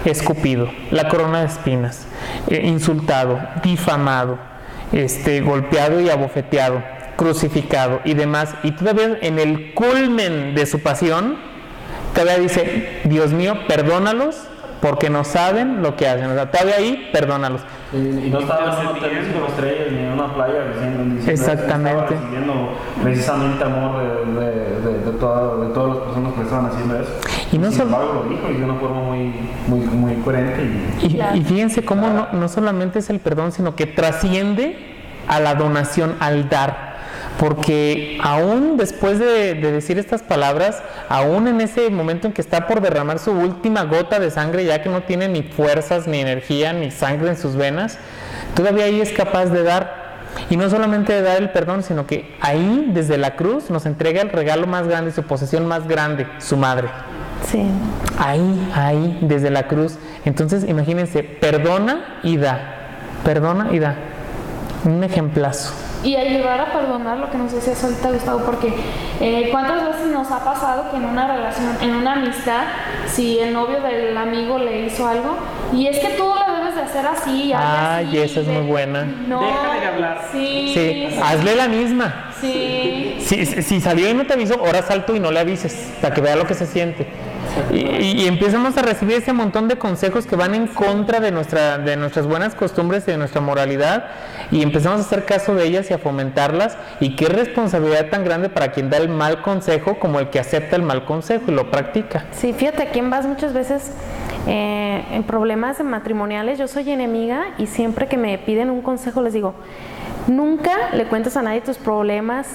escupido, la corona de espinas, insultado, difamado, golpeado y abofeteado, crucificado y demás, y todavía en el culmen de su pasión todavía dice, Dios mío, perdónalos porque no saben lo que hacen. O sea, todavía ahí, perdónalos. Y no estaba en un hotel con estrellas ni en una playa diciendo exactamente. Estaba recibiendo precisamente amor de todas las personas que estaban haciendo eso. Y no sin embargo lo dijo y de una forma muy coherente. Y fíjense cómo no solamente es el perdón, sino que trasciende a la donación, al dar. Porque aún después de decir estas palabras, aún en ese momento en que está por derramar su última gota de sangre, ya que no tiene ni fuerzas, ni energía, ni sangre en sus venas, todavía ahí es capaz de dar. Y no solamente de dar el perdón, sino que ahí, desde la cruz, nos entrega el regalo más grande, su posesión más grande, su madre. Sí. Ahí, desde la cruz. Entonces, imagínense, perdona y da. Perdona y da. Un ejemplazo. Y ayudar a perdonar lo que nos decía ahorita Gustavo, porque ¿cuántas veces nos ha pasado que en una relación, en una amistad, si el novio del amigo le hizo algo, y es que tú lo debes de hacer así, ay, así, esa es muy buena. No, déjale de hablar. Sí, hazle la misma. Sí. Si salió y no te avisó, ahora salto y no le avises, para que vea lo que se siente. Y empezamos a recibir ese montón de consejos que van en contra de nuestras buenas costumbres y de nuestra moralidad, y empezamos a hacer caso de ellas y a fomentarlas. Y qué responsabilidad tan grande para quien da el mal consejo como el que acepta el mal consejo y lo practica. Sí, fíjate, aquí en vas muchas veces en problemas matrimoniales, yo soy enemiga, y siempre que me piden un consejo les digo, nunca le cuentes a nadie tus problemas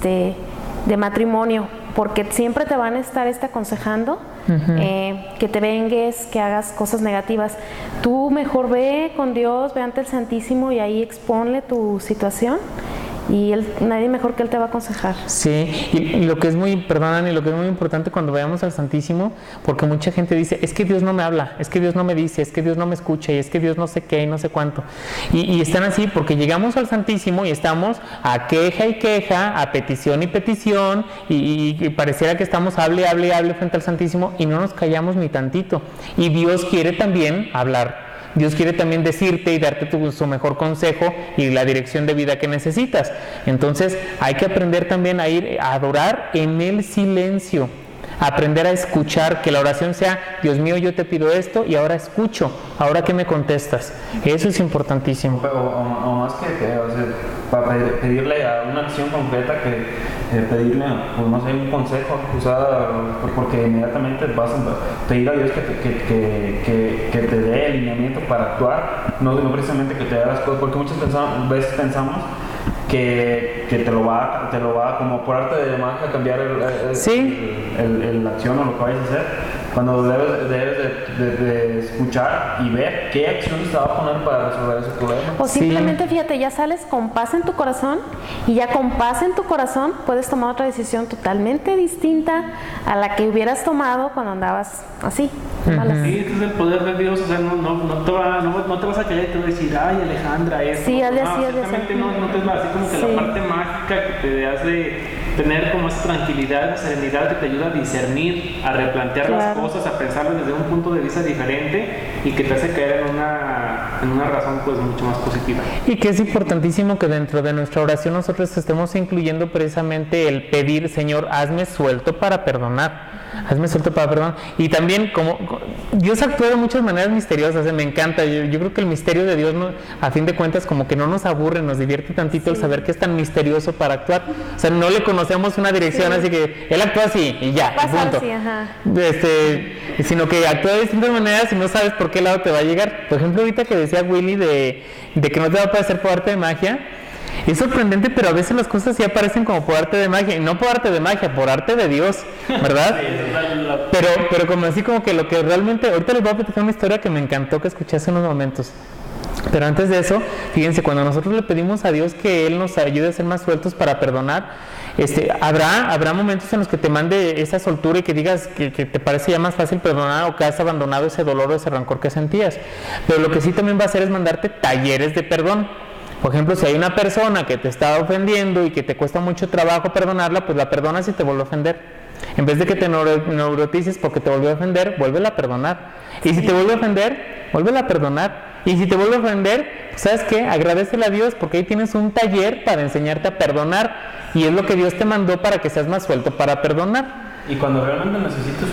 de matrimonio, porque siempre te van a estar aconsejando que te vengues, que hagas cosas negativas. Tú mejor ve con Dios, ve ante el Santísimo y ahí exponle tu situación, y nadie mejor que Él te va a aconsejar. Sí, y lo que es muy, perdonan, y lo que es muy importante cuando vayamos al Santísimo, porque mucha gente dice, es que Dios no me habla, es que Dios no me dice, es que Dios no me escucha, y es que Dios no sé qué y no sé cuánto. Y están así porque llegamos al Santísimo y estamos a queja y queja, a petición y petición, y pareciera que estamos hable frente al Santísimo, y no nos callamos ni tantito. Y Dios quiere también hablar. Dios quiere también decirte y darte su mejor consejo y la dirección de vida que necesitas. Entonces hay que aprender también a ir a adorar en el silencio, aprender a escuchar, que la oración sea, Dios mío, yo te pido esto y ahora escucho, ahora que me contestas. Eso es importantísimo. O más que o sea, para pedirle a una acción concreta que pedirle, pues no sé, un consejo, porque inmediatamente vas a pedir a Dios que te dé el lineamiento para actuar, no precisamente que te dé las cosas, porque muchas veces pensamos que te lo va como por arte de magia cambiar la acción o lo que vayas a hacer, cuando debes de escuchar y ver qué acción te va a poner para resolver ese problema. O simplemente, fíjate, ya sales con paz en tu corazón, y ya con paz en tu corazón puedes tomar otra decisión totalmente distinta a la que hubieras tomado cuando andabas así. Sí, este es el poder de Dios, o sea, no te vas a callar y te vas a decir, ay, Alejandra, eso. Sí, hazle así, exactamente, no te vas así como que la parte mágica que te hace tener como esa tranquilidad, esa serenidad que te ayuda a discernir, a replantear las cosas, a pensarlo desde un punto de vista diferente y que te hace caer en una razón pues mucho más positiva. Y que es importantísimo que dentro de nuestra oración nosotros estemos incluyendo precisamente el pedir, Señor, hazme suelto para perdonar. Hazme suelto para perdonar. Y también como Dios actúa de muchas maneras misteriosas, me encanta. Yo creo que el misterio de Dios, a fin de cuentas, como que no nos aburre, nos divierte tantito el saber que es tan misterioso para actuar. O sea, no le conocemos una dirección, así que Él actúa así y ya, punto. Sino que actúa de distintas maneras y no sabes por qué lado te va a llegar. Por ejemplo, ahorita que decía Willy de que no te va a parecer por arte de magia, es sorprendente, pero a veces las cosas sí aparecen como por arte de magia, y no por arte de magia, por arte de Dios, ¿verdad? Pero como así como que lo que realmente, ahorita les voy a platicar una historia que me encantó que escuché hace unos momentos. Pero antes de eso, fíjense, cuando nosotros le pedimos a Dios que Él nos ayude a ser más sueltos para perdonar, habrá momentos en los que te mande esa soltura y que digas que te parece ya más fácil perdonar o que has abandonado ese dolor o ese rancor que sentías. Pero lo que sí también va a hacer es mandarte talleres de perdón. Por ejemplo, si hay una persona que te está ofendiendo y que te cuesta mucho trabajo perdonarla, pues la perdonas y te vuelve a ofender. En vez de que te neurotices porque te volvió a ofender, vuélvela a perdonar. Y si te vuelve a ofender, vuélvela a perdonar. Y si te vuelve a ofender, pues ¿sabes qué? Agradécele a Dios porque ahí tienes un taller para enseñarte a perdonar. Y es lo que Dios te mandó para que seas más suelto para perdonar. Y cuando realmente necesites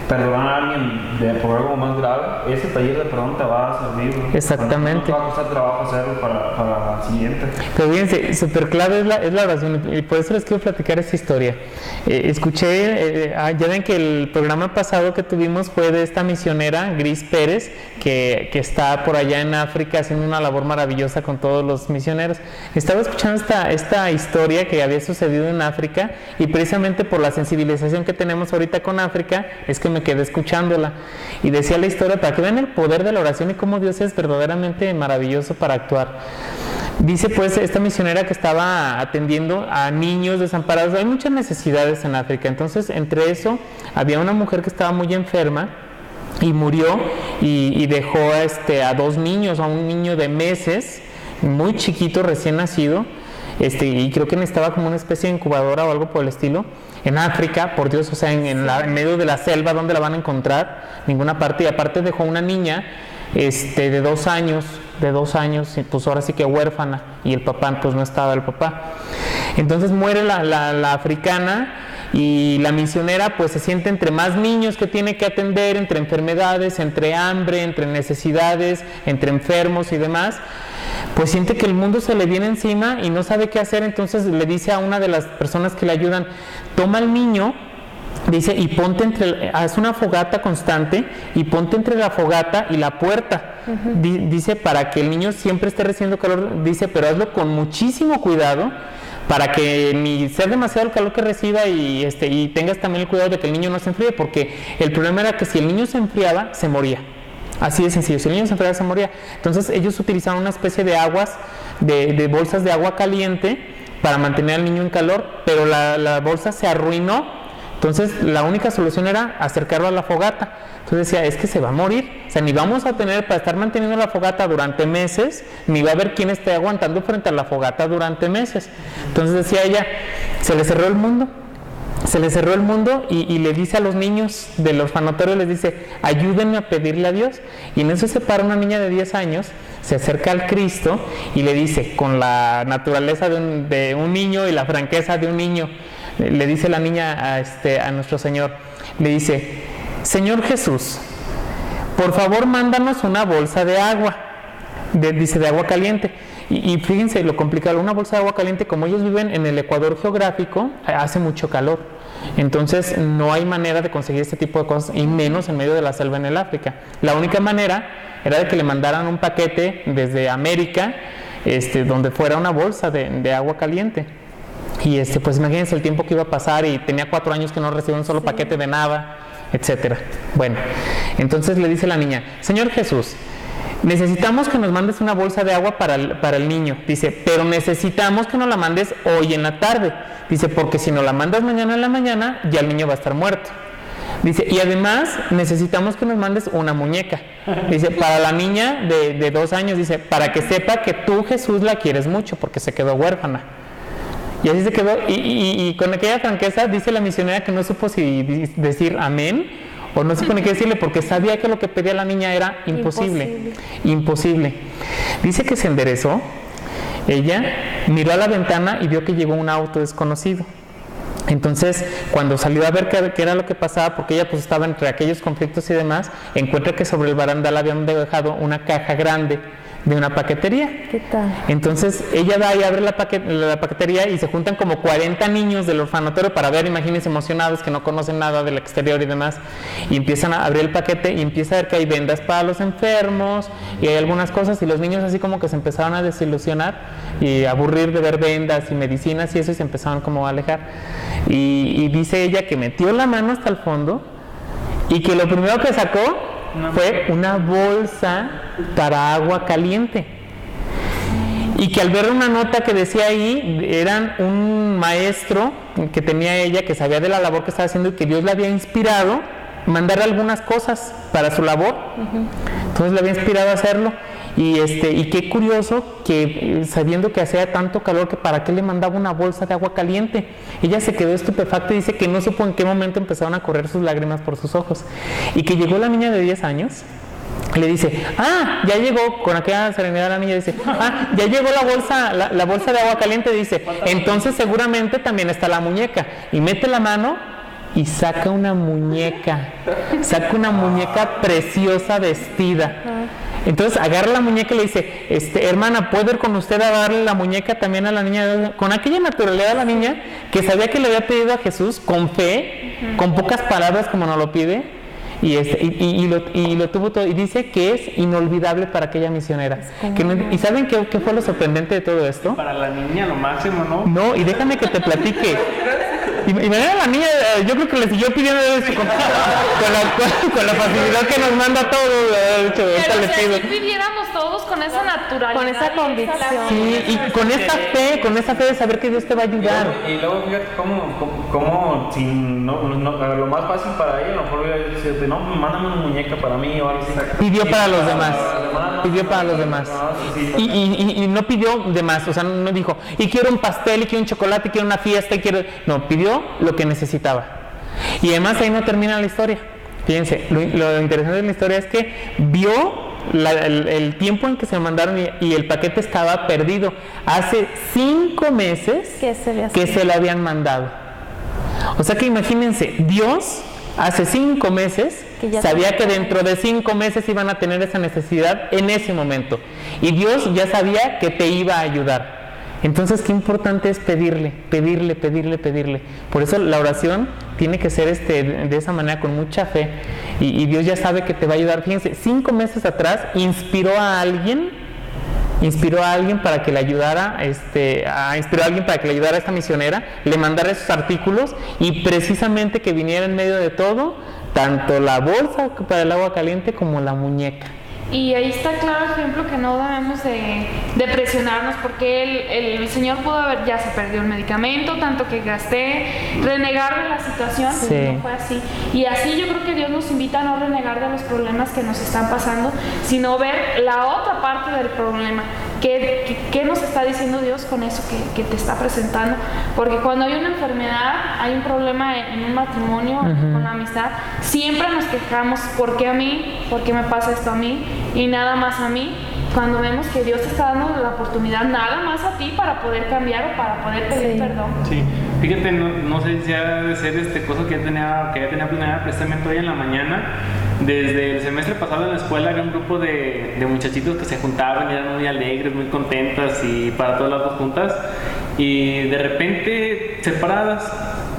perdonar a alguien por algo más grave, ese taller de perdón te va a servir. Exactamente. No te va a costar trabajo hacerlo para la siguiente. Pero fíjense, súper clave es la oración, y por eso les quiero platicar esta historia. Escuché, ya ven que el programa pasado que tuvimos fue de esta misionera, Gris Pérez, que está por allá en África haciendo una labor maravillosa con todos los misioneros. Estaba escuchando esta historia que había sucedido en África, y precisamente por la sensibilización que tenemos ahorita con África es que me quedé escuchándola, y decía la historia para que vean el poder de la oración y cómo Dios es verdaderamente maravilloso para actuar. Dice pues esta misionera que estaba atendiendo a niños desamparados. Hay muchas necesidades en África, entonces entre eso había una mujer que estaba muy enferma y murió, y dejó a 2 niños, a un niño de meses muy chiquito, recién nacido, y creo que necesitaba como una especie de incubadora o algo por el estilo, en África, por Dios, o sea, en medio de la selva, ¿dónde la van a encontrar? Ninguna parte. Y aparte dejó una niña de 2 años, y pues ahora sí que huérfana, y el papá, pues no estaba el papá. Entonces muere la africana, y la misionera pues se siente entre más niños que tiene que atender, entre enfermedades, entre hambre, entre necesidades, entre enfermos y demás, pues siente que el mundo se le viene encima y no sabe qué hacer. Entonces le dice a una de las personas que le ayudan, toma al niño, dice, y ponte haz una fogata constante y ponte entre la fogata y la puerta. Dice, para que el niño siempre esté recibiendo calor, dice, pero hazlo con muchísimo cuidado, para que ni sea demasiado el calor que reciba, y tengas también el cuidado de que el niño no se enfríe, porque el problema era que si el niño se enfriaba, se moría. Así de sencillo, si el niño se enfriaba, se moría. Entonces ellos utilizaron una especie de aguas, de bolsas de agua caliente para mantener al niño en calor, pero la bolsa se arruinó. Entonces la única solución era acercarlo a la fogata. Entonces decía, es que se va a morir, o sea, ni vamos a tener para estar manteniendo la fogata durante meses, ni va a haber quien esté aguantando frente a la fogata durante meses. Entonces decía ella, se le cerró el mundo. Y le dice a los niños del orfanatorio, les dice, ayúdenme a pedirle a Dios. Y en eso se para una niña de 10 años, se acerca al Cristo y le dice, con la naturaleza de un niño y la franqueza de un niño, le dice la niña a nuestro Señor, le dice, Señor Jesús, por favor mándanos una bolsa de agua, dice de agua caliente. Y fíjense lo complicado, una bolsa de agua caliente, como ellos viven en el Ecuador geográfico, hace mucho calor. Entonces no hay manera de conseguir este tipo de cosas, y menos en medio de la selva en el África. La única manera era de que le mandaran un paquete desde América, donde fuera una bolsa de agua caliente. Y pues imagínense el tiempo que iba a pasar, y tenía 4 años que no recibía un solo paquete de nada, etcétera. Bueno, entonces le dice la niña, Señor Jesús, necesitamos que nos mandes una bolsa de agua para el niño. Dice, pero necesitamos que nos la mandes hoy en la tarde. Dice, porque si nos la mandas mañana en la mañana, ya el niño va a estar muerto. Dice, y además necesitamos que nos mandes una muñeca. Dice, para la niña de 2 años, dice, para que sepa que tú, Jesús, la quieres mucho, porque se quedó huérfana. Y así se quedó. Y con aquella franqueza dice la misionera que no supo si decir amén o no supo ni qué decirle, porque sabía que lo que pedía la niña era imposible. Dice que se enderezó. Ella miró a la ventana y vio que llegó un auto desconocido. Entonces, cuando salió a ver qué era lo que pasaba, porque ella pues estaba entre aquellos conflictos y demás, encuentra que sobre el barandal habían dejado una caja grande de una paquetería. ¿Qué tal? Entonces ella va y abre la paquetería y se juntan como 40 niños del orfanatorio para ver, imagínense, emocionados, que no conocen nada del exterior y demás, y empiezan a abrir el paquete y empieza a ver que hay vendas para los enfermos y hay algunas cosas, y los niños así como que se empezaron a desilusionar y a aburrir de ver vendas y medicinas y eso, y se empezaron como a alejar. Y dice ella que metió la mano hasta el fondo y que lo primero que sacó fue una bolsa para agua caliente, y que al ver una nota que decía ahí, eran un maestro que tenía ella, que sabía de la labor que estaba haciendo y que Dios le había inspirado mandar algunas cosas para su labor. Entonces le había inspirado a hacerlo. Y qué curioso que sabiendo que hacía tanto calor, que para qué le mandaba una bolsa de agua caliente. Ella se quedó estupefacta y dice que no supo en qué momento empezaron a correr sus lágrimas por sus ojos. Y que llegó la niña de 10 años, le dice, ya llegó, con aquella serenidad la niña dice, ya llegó la bolsa de agua caliente, dice, entonces seguramente también está la muñeca. Y mete la mano y saca una muñeca preciosa vestida. Entonces agarra la muñeca y le dice, hermana, ¿puedo ir con usted a darle la muñeca también a la niña? Con aquella naturalidad la niña, que sabía que le había pedido a Jesús, con fe, con pocas palabras como nos lo pide, y lo tuvo todo, y dice que es inolvidable para aquella misionera. ¿Y saben qué fue lo sorprendente de todo esto? Para la niña lo máximo, ¿no? No, y déjame que te platique. Y la niña, yo creo que le siguió pidiendo eso con la facilidad que nos manda todo. Pero si viviéramos todos con esa naturalidad, con esa convicción. Sí, y con esa fe de saber que Dios te va a ayudar. Y luego fíjate cómo lo más fácil para ella, a lo mejor hubiera decirte, no, mándame una muñeca para mí o algo así. Pidió para los demás. Y no pidió de más, o sea, no dijo, y quiero un pastel, y quiero un chocolate, y quiero una fiesta, no, pidió lo que necesitaba. Y además ahí no termina la historia. Fíjense, lo interesante de la historia es que vio el tiempo en que se mandaron y el paquete estaba perdido. Hace 5 meses que se lo habían mandado. O sea que imagínense, Dios hace 5 meses sabía que dentro de 5 meses iban a tener esa necesidad en ese momento. Y Dios ya sabía que te iba a ayudar. Entonces, qué importante es pedirle. Por eso la oración tiene que ser de esa manera, con mucha fe. Y Dios ya sabe que te va a ayudar. Fíjense, 5 meses atrás inspiró a alguien para que le ayudara, inspiró a alguien para que le ayudara a esta misionera, le mandara esos artículos, y precisamente que viniera en medio de todo, tanto la bolsa para el agua caliente como la muñeca. Y ahí está claro ejemplo que no debemos de presionarnos, porque el Señor pudo haber, ya se perdió el medicamento, tanto que gasté, renegar de la situación, sí. No fue así. Y así yo creo que Dios nos invita a no renegar de los problemas que nos están pasando, sino ver la otra parte del problema. ¿Qué nos está diciendo Dios con eso que te está presentando? Porque cuando hay una enfermedad, hay un problema en un matrimonio, con la amistad, siempre nos quejamos, ¿por qué a mí? ¿Por qué me pasa esto a mí? Y nada más a mí, cuando vemos que Dios te está dando la oportunidad nada más a ti para poder cambiar o para poder pedir perdón. Sí, fíjate, no sé si ha de ser cosa que ya tenía planeada precisamente hoy en la mañana. Desde el semestre pasado en la escuela había un grupo de muchachitos que se juntaban y eran muy alegres, muy contentas y para todas las dos juntas, y de repente separadas,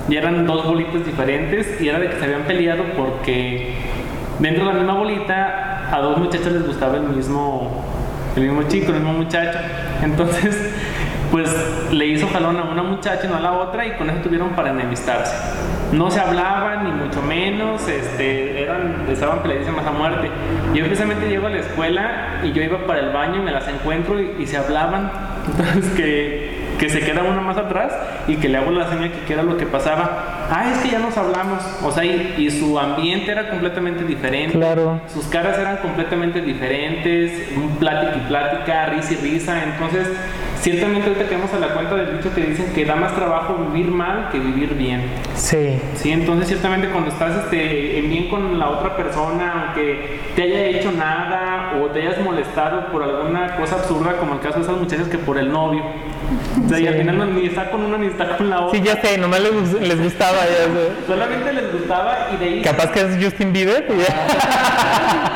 y eran 2 bolitas diferentes, y era de que se habían peleado porque dentro de la misma bolita a 2 muchachas les gustaba el mismo chico, el mismo muchacho. Entonces pues le hizo jalón a una muchacha y no a la otra, y con eso tuvieron para enemistarse. No se hablaban ni mucho menos, estaban peleadísimas a muerte. Yo precisamente llego a la escuela y yo iba para el baño y me las encuentro y se hablaban. Entonces que se queda uno más atrás y que le hago la señal que era lo que pasaba. Es que ya nos hablamos. O sea, y su ambiente era completamente diferente. Claro. Sus caras eran completamente diferentes, plática y plática, risa y risa. Entonces ciertamente ahorita quedamos a la cuenta del dicho que dicen que da más trabajo vivir mal que vivir bien. Sí. Sí, entonces ciertamente cuando estás en bien con la otra persona, aunque te haya hecho nada o te hayas molestado por alguna cosa absurda, como el caso de esas muchachas que por el novio. O sea, y al final ni está con una ni está con la otra. Sí, ya sé, nomás les gustaba. Ya solamente les gustaba y de ahí... Capaz que es Justin Bieber.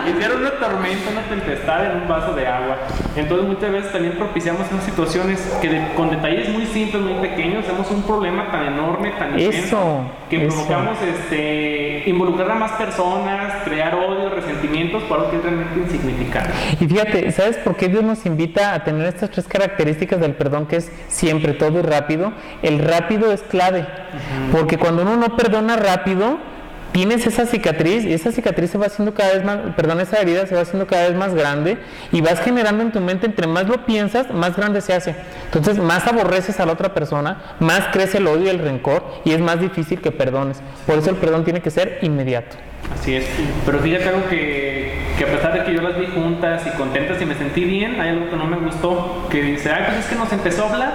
Hicieron una tormenta, una tempestad en un vaso de agua. Entonces muchas veces también propiciamos esas situaciones que con detalles muy simples, muy pequeños, hacemos un problema tan enorme, tan intenso, que provocamos involucrar a más personas, crear odio, resentimientos por algo que es realmente insignificante. Y fíjate, ¿sabes por qué Dios nos invita a tener estas 3 características del perdón? Que es siempre todo y rápido. El rápido es clave, porque cuando uno no perdona rápido, tienes esa cicatriz y esa cicatriz se va haciendo cada vez más, esa herida se va haciendo cada vez más grande y vas generando en tu mente, entre más lo piensas, más grande se hace. Entonces más aborreces a la otra persona, más crece el odio y el rencor y es más difícil que perdones. Por eso el perdón tiene que ser inmediato. Así es, pero fíjate algo que a pesar de que yo las vi juntas y contentas y me sentí bien, hay algo que no me gustó, que dice, pues es que nos empezó a hablar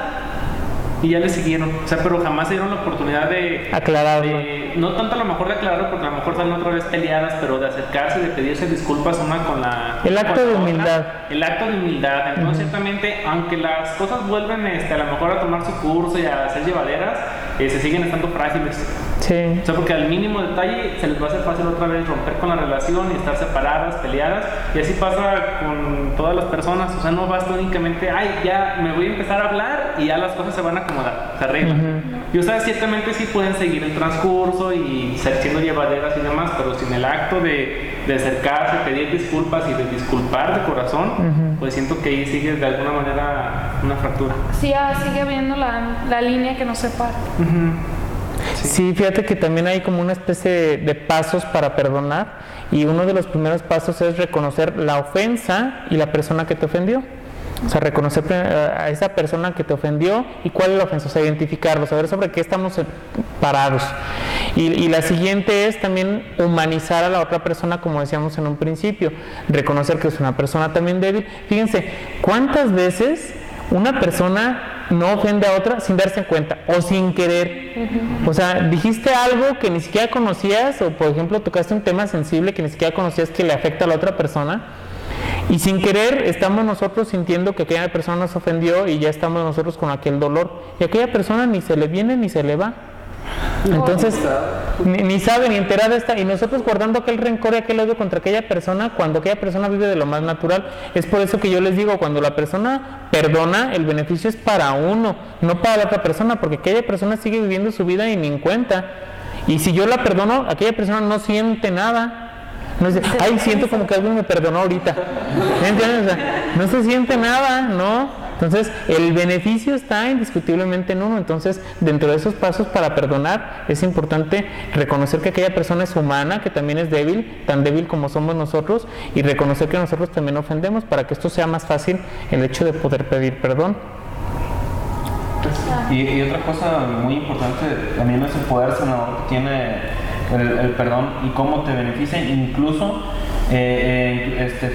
y ya le siguieron, o sea, pero jamás se dieron la oportunidad de aclararlo. No tanto a lo mejor de aclararlo, porque a lo mejor salen otra vez peleadas, pero de acercarse, de pedirse disculpas una con la... El acto de humildad. El acto de humildad. Entonces, ciertamente, aunque las cosas vuelven a lo mejor a tomar su curso y a ser llevaderas, se siguen estando frágiles. Sí. O sea, porque al mínimo detalle se les va a hacer fácil otra vez romper con la relación y estar separadas, peleadas, y así pasa con todas las personas. O sea, no basta únicamente, ya me voy a empezar a hablar y ya las cosas se van a acomodar, se arreglan. Y o sea, ciertamente sí pueden seguir el transcurso y ser siendo llevaderas y demás, pero sin el acto de acercarse, pedir disculpas y de disculpar de corazón, pues siento que ahí sigue de alguna manera una fractura. Sí, sigue habiendo la línea que nos separa. Sí, fíjate que también hay como una especie de pasos para perdonar y uno de los primeros pasos es reconocer la ofensa y la persona que te ofendió. O sea, reconocer a esa persona que te ofendió y cuál es la ofensa, o sea, identificarlo, saber sobre qué estamos parados. Y la siguiente es también humanizar a la otra persona, como decíamos en un principio, reconocer que es una persona también débil. Fíjense, ¿cuántas veces una persona no ofende a otra sin darse cuenta o sin querer? O sea, dijiste algo que ni siquiera conocías o, por ejemplo, tocaste un tema sensible que ni siquiera conocías que le afecta a la otra persona y sin querer estamos nosotros sintiendo que aquella persona nos ofendió y ya estamos nosotros con aquel dolor y aquella persona ni se le viene ni se le va. Entonces, ni sabe ni enterada está, y nosotros guardando aquel rencor y aquel odio contra aquella persona cuando aquella persona vive de lo más natural. Es por eso que yo les digo, cuando la persona perdona, el beneficio es para uno, no para la otra persona, porque aquella persona sigue viviendo su vida y ni en cuenta. Y si yo la perdono, aquella persona no siente nada. No dice, siento como que alguien me perdonó ahorita. ¿Entiendes? O sea, no se siente nada, ¿no? Entonces, el beneficio está indiscutiblemente en uno. Entonces, dentro de esos pasos para perdonar, es importante reconocer que aquella persona es humana, que también es débil, tan débil como somos nosotros, y reconocer que nosotros también ofendemos para que esto sea más fácil el hecho de poder pedir perdón. Y otra cosa muy importante también es el poder sanador que tiene el perdón y cómo te beneficia, incluso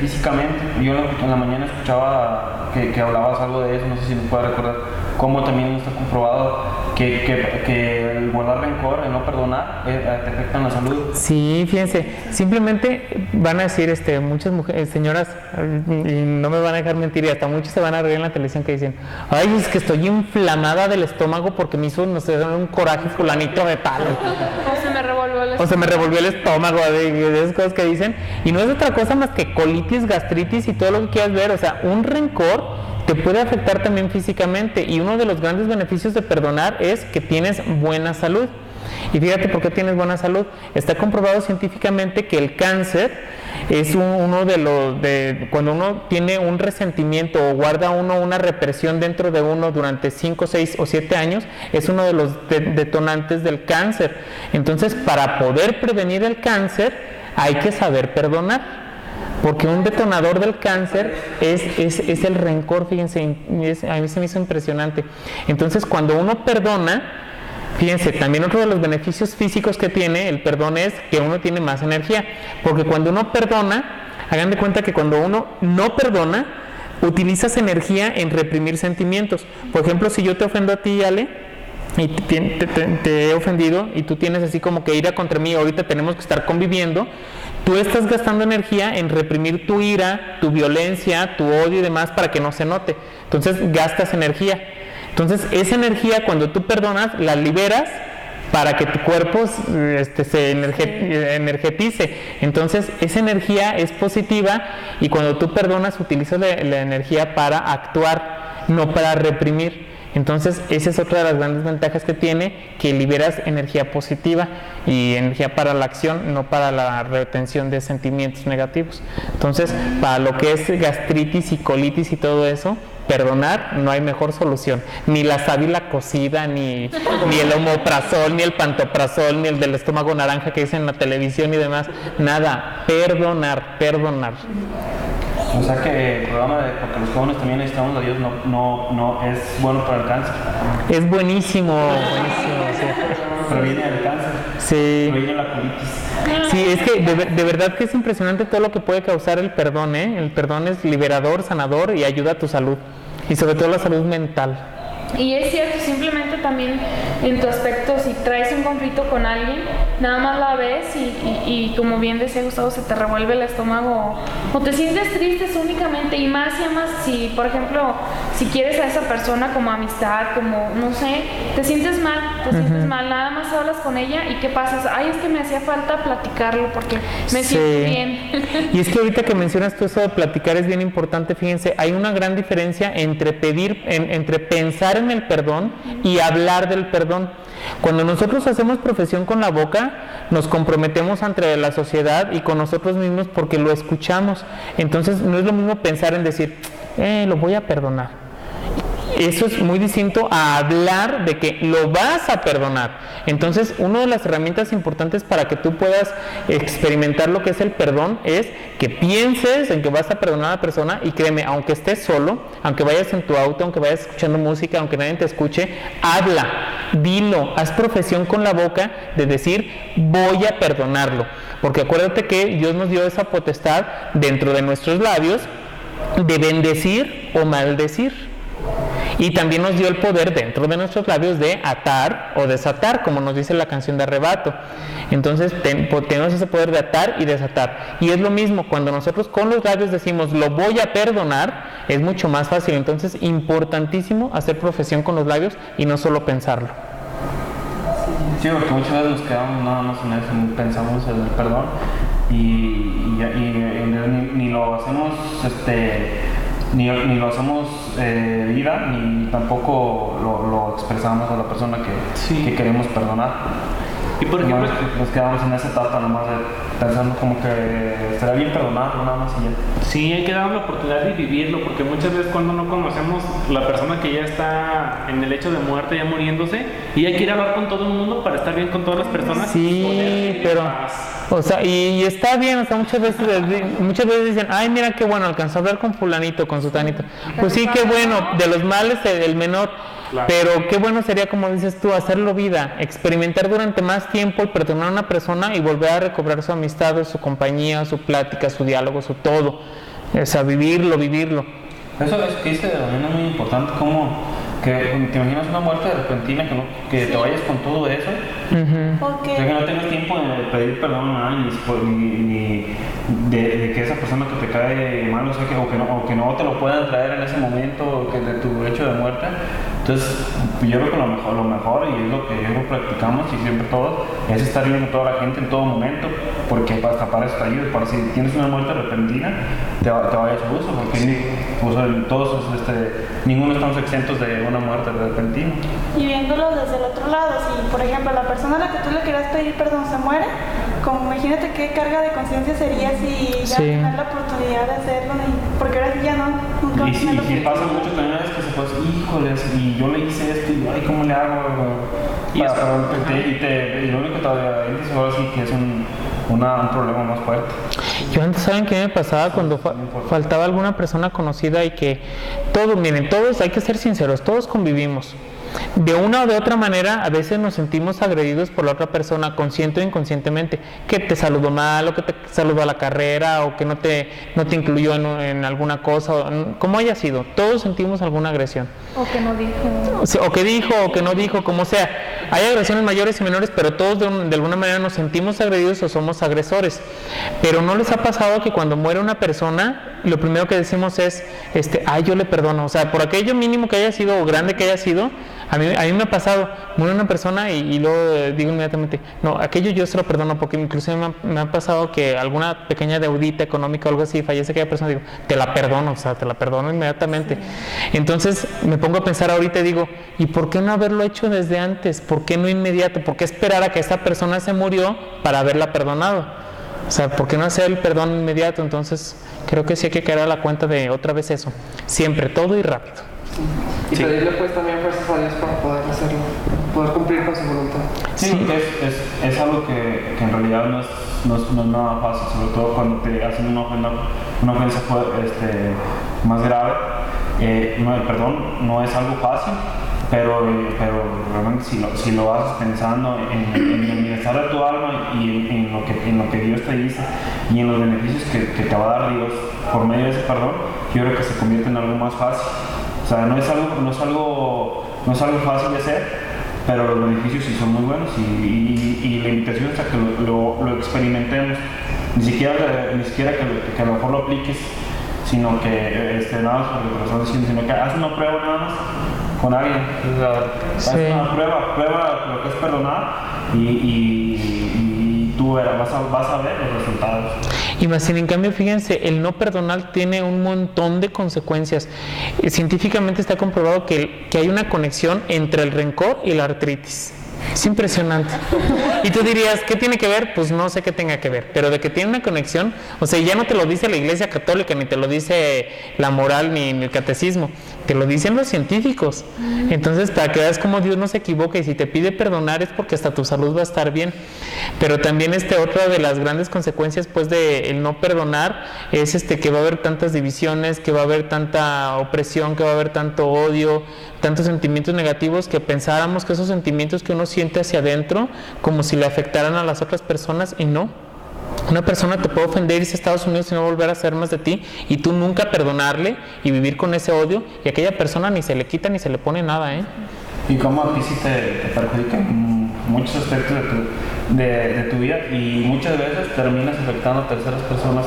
físicamente. Yo en la mañana escuchaba que hablabas algo de eso, no sé si me puedes recordar, cómo también está comprobado que el guardar rencor, el no perdonar, te afecta en la salud. Sí, fíjense, simplemente van a decir muchas mujeres, señoras, y no me van a dejar mentir, y hasta muchos se van a reír en la televisión que dicen, es que estoy inflamada del estómago porque me hizo, no sé, un coraje fulanito de tal. O se me revolvió el estómago, de esas cosas que dicen, y no es otra cosa más que colitis, gastritis y todo lo que quieras ver. O sea, un rencor te puede afectar también físicamente, y uno de los grandes beneficios de perdonar es que tienes buena salud. Y fíjate por qué tienes buena salud. Está comprobado científicamente que el cáncer es uno de cuando uno tiene un resentimiento o guarda una represión dentro de uno durante 5, 6 o 7 años, es uno de los detonantes del cáncer. Entonces, para poder prevenir el cáncer hay que saber perdonar. Porque un detonador del cáncer es el rencor, fíjense, a mí se me hizo impresionante. Entonces, cuando uno perdona, fíjense, también otro de los beneficios físicos que tiene el perdón es que uno tiene más energía. Porque cuando uno perdona, hagan de cuenta que cuando uno no perdona, utilizas energía en reprimir sentimientos. Por ejemplo, si yo te ofendo a ti, Ale, y te he ofendido y tú tienes así como que ira contra mí, ahorita tenemos que estar conviviendo, tú estás gastando energía en reprimir tu ira, tu violencia, tu odio y demás para que no se note. Entonces gastas energía. Entonces esa energía, cuando tú perdonas, la liberas para que tu cuerpo se energetice. Entonces esa energía es positiva y cuando tú perdonas utilizas la energía para actuar, no para reprimir. Entonces esa es otra de las grandes ventajas que tiene, que liberas energía positiva y energía para la acción, no para la retención de sentimientos negativos. Entonces para lo que es gastritis y colitis y todo eso, perdonar, no hay mejor solución. Ni la sábila cocida, ni el omeprazol, ni el pantoprazol, ni el del estómago naranja que dicen en la televisión y demás. Nada, perdonar. O sea que el programa de Porque los jóvenes también necesitamos a Dios no es bueno para el cáncer. Es buenísimo, sí. Previene el cáncer. Sí. Previene la colitis. Sí, es que de verdad que es impresionante todo lo que puede causar el perdón, ¿eh? El perdón es liberador, sanador y ayuda a tu salud. Y sobre todo la salud mental. Y es cierto, simplemente también en tu aspecto, si traes un conflicto con alguien, nada más la ves y como bien decía Gustavo, se te revuelve el estómago o te sientes triste únicamente y más, si por ejemplo, si quieres a esa persona como amistad, como no sé, te sientes mal, nada más hablas con ella y ¿qué pasa? Ay, es que me hacía falta platicarlo porque me siento bien. Y es que ahorita que mencionas tú eso de platicar es bien importante, fíjense, hay una gran diferencia entre entre pensar en el perdón y hablar del perdón. Cuando nosotros hacemos profesión con la boca, nos comprometemos ante la sociedad y con nosotros mismos porque lo escuchamos. Entonces no es lo mismo pensar en decir, lo voy a perdonar. Eso es muy distinto a hablar de que lo vas a perdonar. Entonces, una de las herramientas importantes para que tú puedas experimentar lo que es el perdón es que pienses en que vas a perdonar a la persona y créeme, aunque estés solo, aunque vayas en tu auto, aunque vayas escuchando música, aunque nadie te escuche, habla, dilo, haz profesión con la boca de decir, voy a perdonarlo. Porque acuérdate que Dios nos dio esa potestad dentro de nuestros labios de bendecir o maldecir. Y también nos dio el poder dentro de nuestros labios de atar o desatar, como nos dice la canción de Arrebato. Entonces tenemos ese poder de atar y desatar. Y es lo mismo, cuando nosotros con los labios decimos lo voy a perdonar, es mucho más fácil. Entonces, importantísimo hacer profesión con los labios y no solo pensarlo. Sí, porque muchas veces nos quedamos nada más en eso, pensamos en el perdón y ni lo hacemos ni lo hacemos vida, ni tampoco lo expresamos a la persona que queremos perdonar. Y por ejemplo, nos quedamos en esa etapa nomás pensando como que será bien perdonarlo nada más y ya. Sí, hay que darle la oportunidad de vivirlo, porque muchas veces cuando no conocemos la persona que ya está en el hecho de muerte, ya muriéndose, y hay que ir a hablar con todo el mundo para estar bien con todas las personas. Sí, pero o sea, y está bien, o sea, muchas veces dicen, ay, mira qué bueno, alcanzó a hablar con fulanito, con sutanito. Pues sí, qué bueno, de los males el menor. Claro. Pero qué bueno sería, como dices tú, hacerlo vida, experimentar durante más tiempo y perdonar a una persona y volver a recobrar su amistad, su compañía, su plática, su diálogo, su todo. O sea, vivirlo. Eso es que dice también es muy importante, como que te imaginas una muerte repentina, que te vayas con todo eso. O sea, que no tengas tiempo de pedir perdón a nadie, ni de que esa persona que te cae mal, o sea, o que no te lo puedan traer en ese momento de tu hecho de muerte. Entonces, yo creo que lo mejor, y es lo que yo practicamos y siempre todos, es estar bien con toda la gente en todo momento, porque hasta para eso te ayuda. Para si tienes una muerte repentina, te vayas a gusto, porque todos, ninguno estamos exentos de una muerte repentina. Y viéndolo desde el otro lado, si por ejemplo la persona a la que tú le querías pedir perdón se muere, como imagínate qué carga de conciencia sería si ya tener la oportunidad de hacerlo, porque ahora sí ya nunca. Y si pasa mucho también es que se pasa, híjoles, y yo le hice esto y ay, ¿cómo le hago? Y lo único que te ahora sí que es un problema más fuerte. Yo antes, ¿saben qué me pasaba cuando faltaba alguna persona conocida y que todos, miren, todos hay que ser sinceros, todos convivimos. de una o de otra manera a veces nos sentimos agredidos por la otra persona, consciente o inconscientemente, que te saludó mal, o que te saludó a la carrera, o que no te incluyó en alguna cosa, como haya sido, todos sentimos alguna agresión. O que no dijo. O que dijo, o que no dijo, como sea. Hay agresiones mayores y menores, pero todos de alguna manera nos sentimos agredidos o somos agresores. Pero ¿no les ha pasado que cuando muere una persona, lo primero que decimos es, yo le perdono? O sea, por aquello mínimo que haya sido o grande que haya sido, a mí me ha pasado, muere una persona y luego digo inmediatamente, no, aquello yo se lo perdono, porque inclusive me ha pasado que alguna pequeña deudita económica o algo así, fallece aquella persona, digo, te la perdono, o sea, te la perdono inmediatamente. Sí. Entonces me pongo a pensar ahorita y digo, ¿y por qué no haberlo hecho desde antes? ¿Por qué no inmediato? ¿Por qué esperar a que esta persona se murió para haberla perdonado? O sea, ¿por qué no hacer el perdón inmediato? Entonces creo que sí hay que caer a la cuenta de otra vez eso, siempre, todo y rápido. Y sí. Pedirle pues también fuerzas a Dios para poder hacerlo, poder cumplir con su voluntad. Sí, es algo que en realidad no es nada fácil, sobre todo cuando te hacen una ofensa más grave. El perdón no es algo fácil, pero realmente si lo haces pensando en el bienestar de tu alma y en lo que Dios te dice y en los beneficios que te va a dar Dios por medio de ese perdón, yo creo que se convierte en algo más fácil. O sea, no es algo fácil de hacer, pero los beneficios sí son muy buenos y la invitación es a que lo experimentemos. Ni siquiera que a lo mejor lo apliques, sino que nada más porque lo estás diciendo, sino que haz una prueba nada más con alguien. O sea, haz una prueba lo que es perdonar y tú vas a ver los resultados. Y más sin en cambio, fíjense, el no perdonar tiene un montón de consecuencias. Científicamente está comprobado que hay una conexión entre el rencor y la artritis. Es impresionante. Y tú dirías, ¿qué tiene que ver? Pues no sé qué tenga que ver, pero de que tiene una conexión, o sea, ya no te lo dice la Iglesia Católica, ni te lo dice la moral, ni el catecismo, te lo dicen los científicos. Entonces, para que veas cómo Dios no se equivoca, y si te pide perdonar es porque hasta tu salud va a estar bien. Pero también otra de las grandes consecuencias pues de el no perdonar es que va a haber tantas divisiones, que va a haber tanta opresión, que va a haber tanto odio, tantos sentimientos negativos, que pensáramos que esos sentimientos que uno siente hacia adentro como si le afectaran a las otras personas, y no. Una persona te puede ofender, irse a Estados Unidos y no volver a hacer más de ti, y tú nunca perdonarle y vivir con ese odio, y a aquella persona ni se le quita ni se le pone nada, ¿eh? Y cómo a ti sí te perjudica en muchos aspectos de tu vida, y muchas veces terminas afectando a terceras personas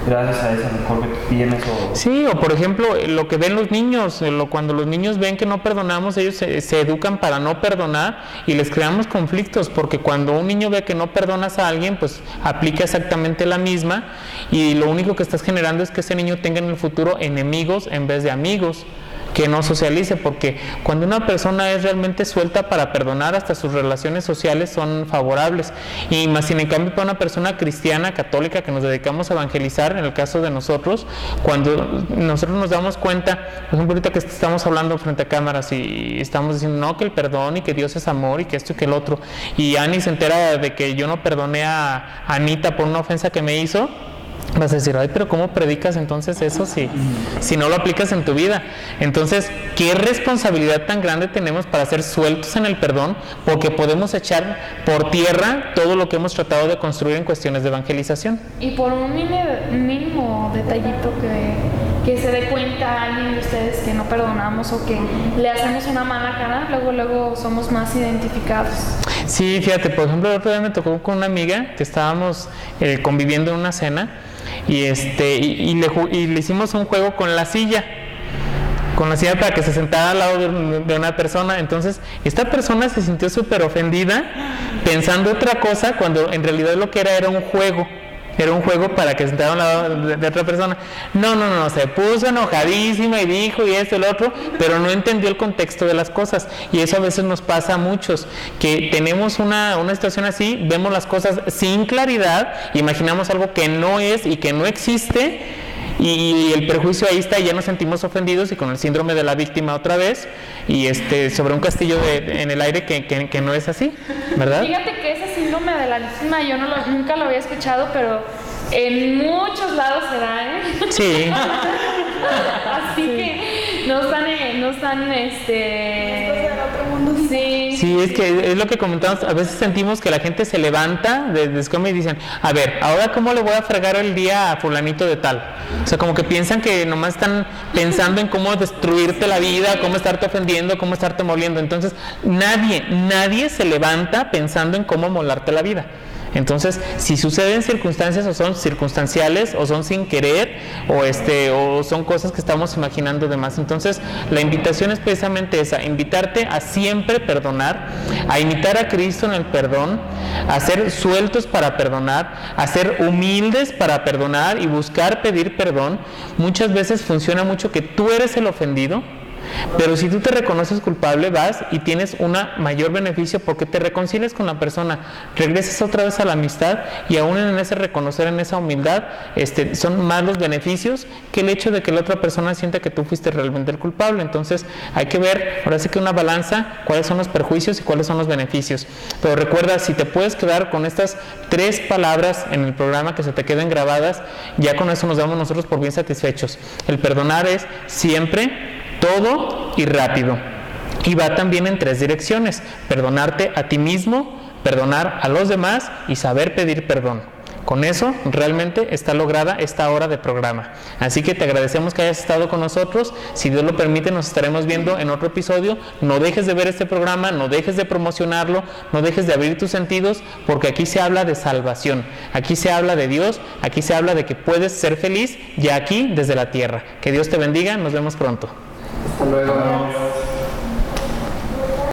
gracias a ese rencor que tú tienes. Sí, o por ejemplo, lo que ven los niños, cuando los niños ven que no perdonamos, ellos se educan para no perdonar y les creamos conflictos, porque cuando un niño ve que no perdonas a alguien, pues aplica exactamente la misma, y lo único que estás generando es que ese niño tenga en el futuro enemigos en vez de amigos, que no socialice, porque cuando una persona es realmente suelta para perdonar, hasta sus relaciones sociales son favorables. Y más sin en cambio para una persona cristiana, católica, que nos dedicamos a evangelizar, en el caso de nosotros, cuando nosotros nos damos cuenta, por ejemplo ahorita que estamos hablando frente a cámaras y estamos diciendo no, que el perdón y que Dios es amor y que esto y que el otro, y Ani se entera de que yo no perdoné a Anita por una ofensa que me hizo, vas a decir, ay, pero ¿cómo predicas entonces eso si no lo aplicas en tu vida? Entonces, ¿qué responsabilidad tan grande tenemos para ser sueltos en el perdón? Porque podemos echar por tierra todo lo que hemos tratado de construir en cuestiones de evangelización. Y por un mínimo detallito que se dé cuenta alguien de ustedes que no perdonamos o que le hacemos una mala cara, luego somos más identificados. Sí, fíjate, por ejemplo, el otro día me tocó con una amiga que estábamos conviviendo en una cena, y le hicimos un juego con la silla para que se sentara al lado de una persona. Entonces esta persona se sintió súper ofendida pensando otra cosa, cuando en realidad lo que era un juego. Era un juego para que se sentara al lado de otra persona. No, se puso enojadísima y dijo y esto y lo otro, pero no entendió el contexto de las cosas. Y eso a veces nos pasa a muchos, que tenemos una situación así, vemos las cosas sin claridad, imaginamos algo que no es y que no existe, y el perjuicio ahí está, y ya nos sentimos ofendidos y con el síndrome de la víctima otra vez, y sobre un castillo en el aire que no es así, ¿verdad? Fíjate que ese síndrome de la víctima yo nunca lo había escuchado, pero en muchos lados se da, ¿eh? Sí. Así que Sí, es que es lo que comentamos, a veces sentimos que la gente se levanta de cama y dicen, a ver, ahora cómo le voy a fregar el día a fulanito de tal. O sea, como que piensan que nomás están pensando en cómo destruirte la vida, cómo estarte ofendiendo, cómo estarte moliendo. Entonces, nadie se levanta pensando en cómo molarte la vida. Entonces, si suceden circunstancias o son circunstanciales o son sin querer o son cosas que estamos imaginando de más. Entonces, la invitación es precisamente esa, invitarte a siempre perdonar, a imitar a Cristo en el perdón, a ser sueltos para perdonar, a ser humildes para perdonar y buscar pedir perdón. Muchas veces funciona mucho que tú eres el ofendido, pero si tú te reconoces culpable, vas y tienes un mayor beneficio porque te reconcilias con la persona, regresas otra vez a la amistad y aún en ese reconocer, en esa humildad, son más los beneficios que el hecho de que la otra persona sienta que tú fuiste realmente el culpable. Entonces hay que ver, ahora sí que una balanza, cuáles son los perjuicios y cuáles son los beneficios. Pero recuerda, si te puedes quedar con estas 3 palabras en el programa que se te queden grabadas, ya con eso nos damos nosotros por bien satisfechos. El perdonar es siempre, todo y rápido. Y va también en 3 direcciones: perdonarte a ti mismo, perdonar a los demás y saber pedir perdón. Con eso realmente está lograda esta hora de programa. Así que te agradecemos que hayas estado con nosotros. Si Dios lo permite, nos estaremos viendo en otro episodio. No dejes de ver este programa, no dejes de promocionarlo, no dejes de abrir tus sentidos, porque aquí se habla de salvación, aquí se habla de Dios, aquí se habla de que puedes ser feliz ya aquí desde la tierra. Que Dios te bendiga, nos vemos pronto. Hasta luego.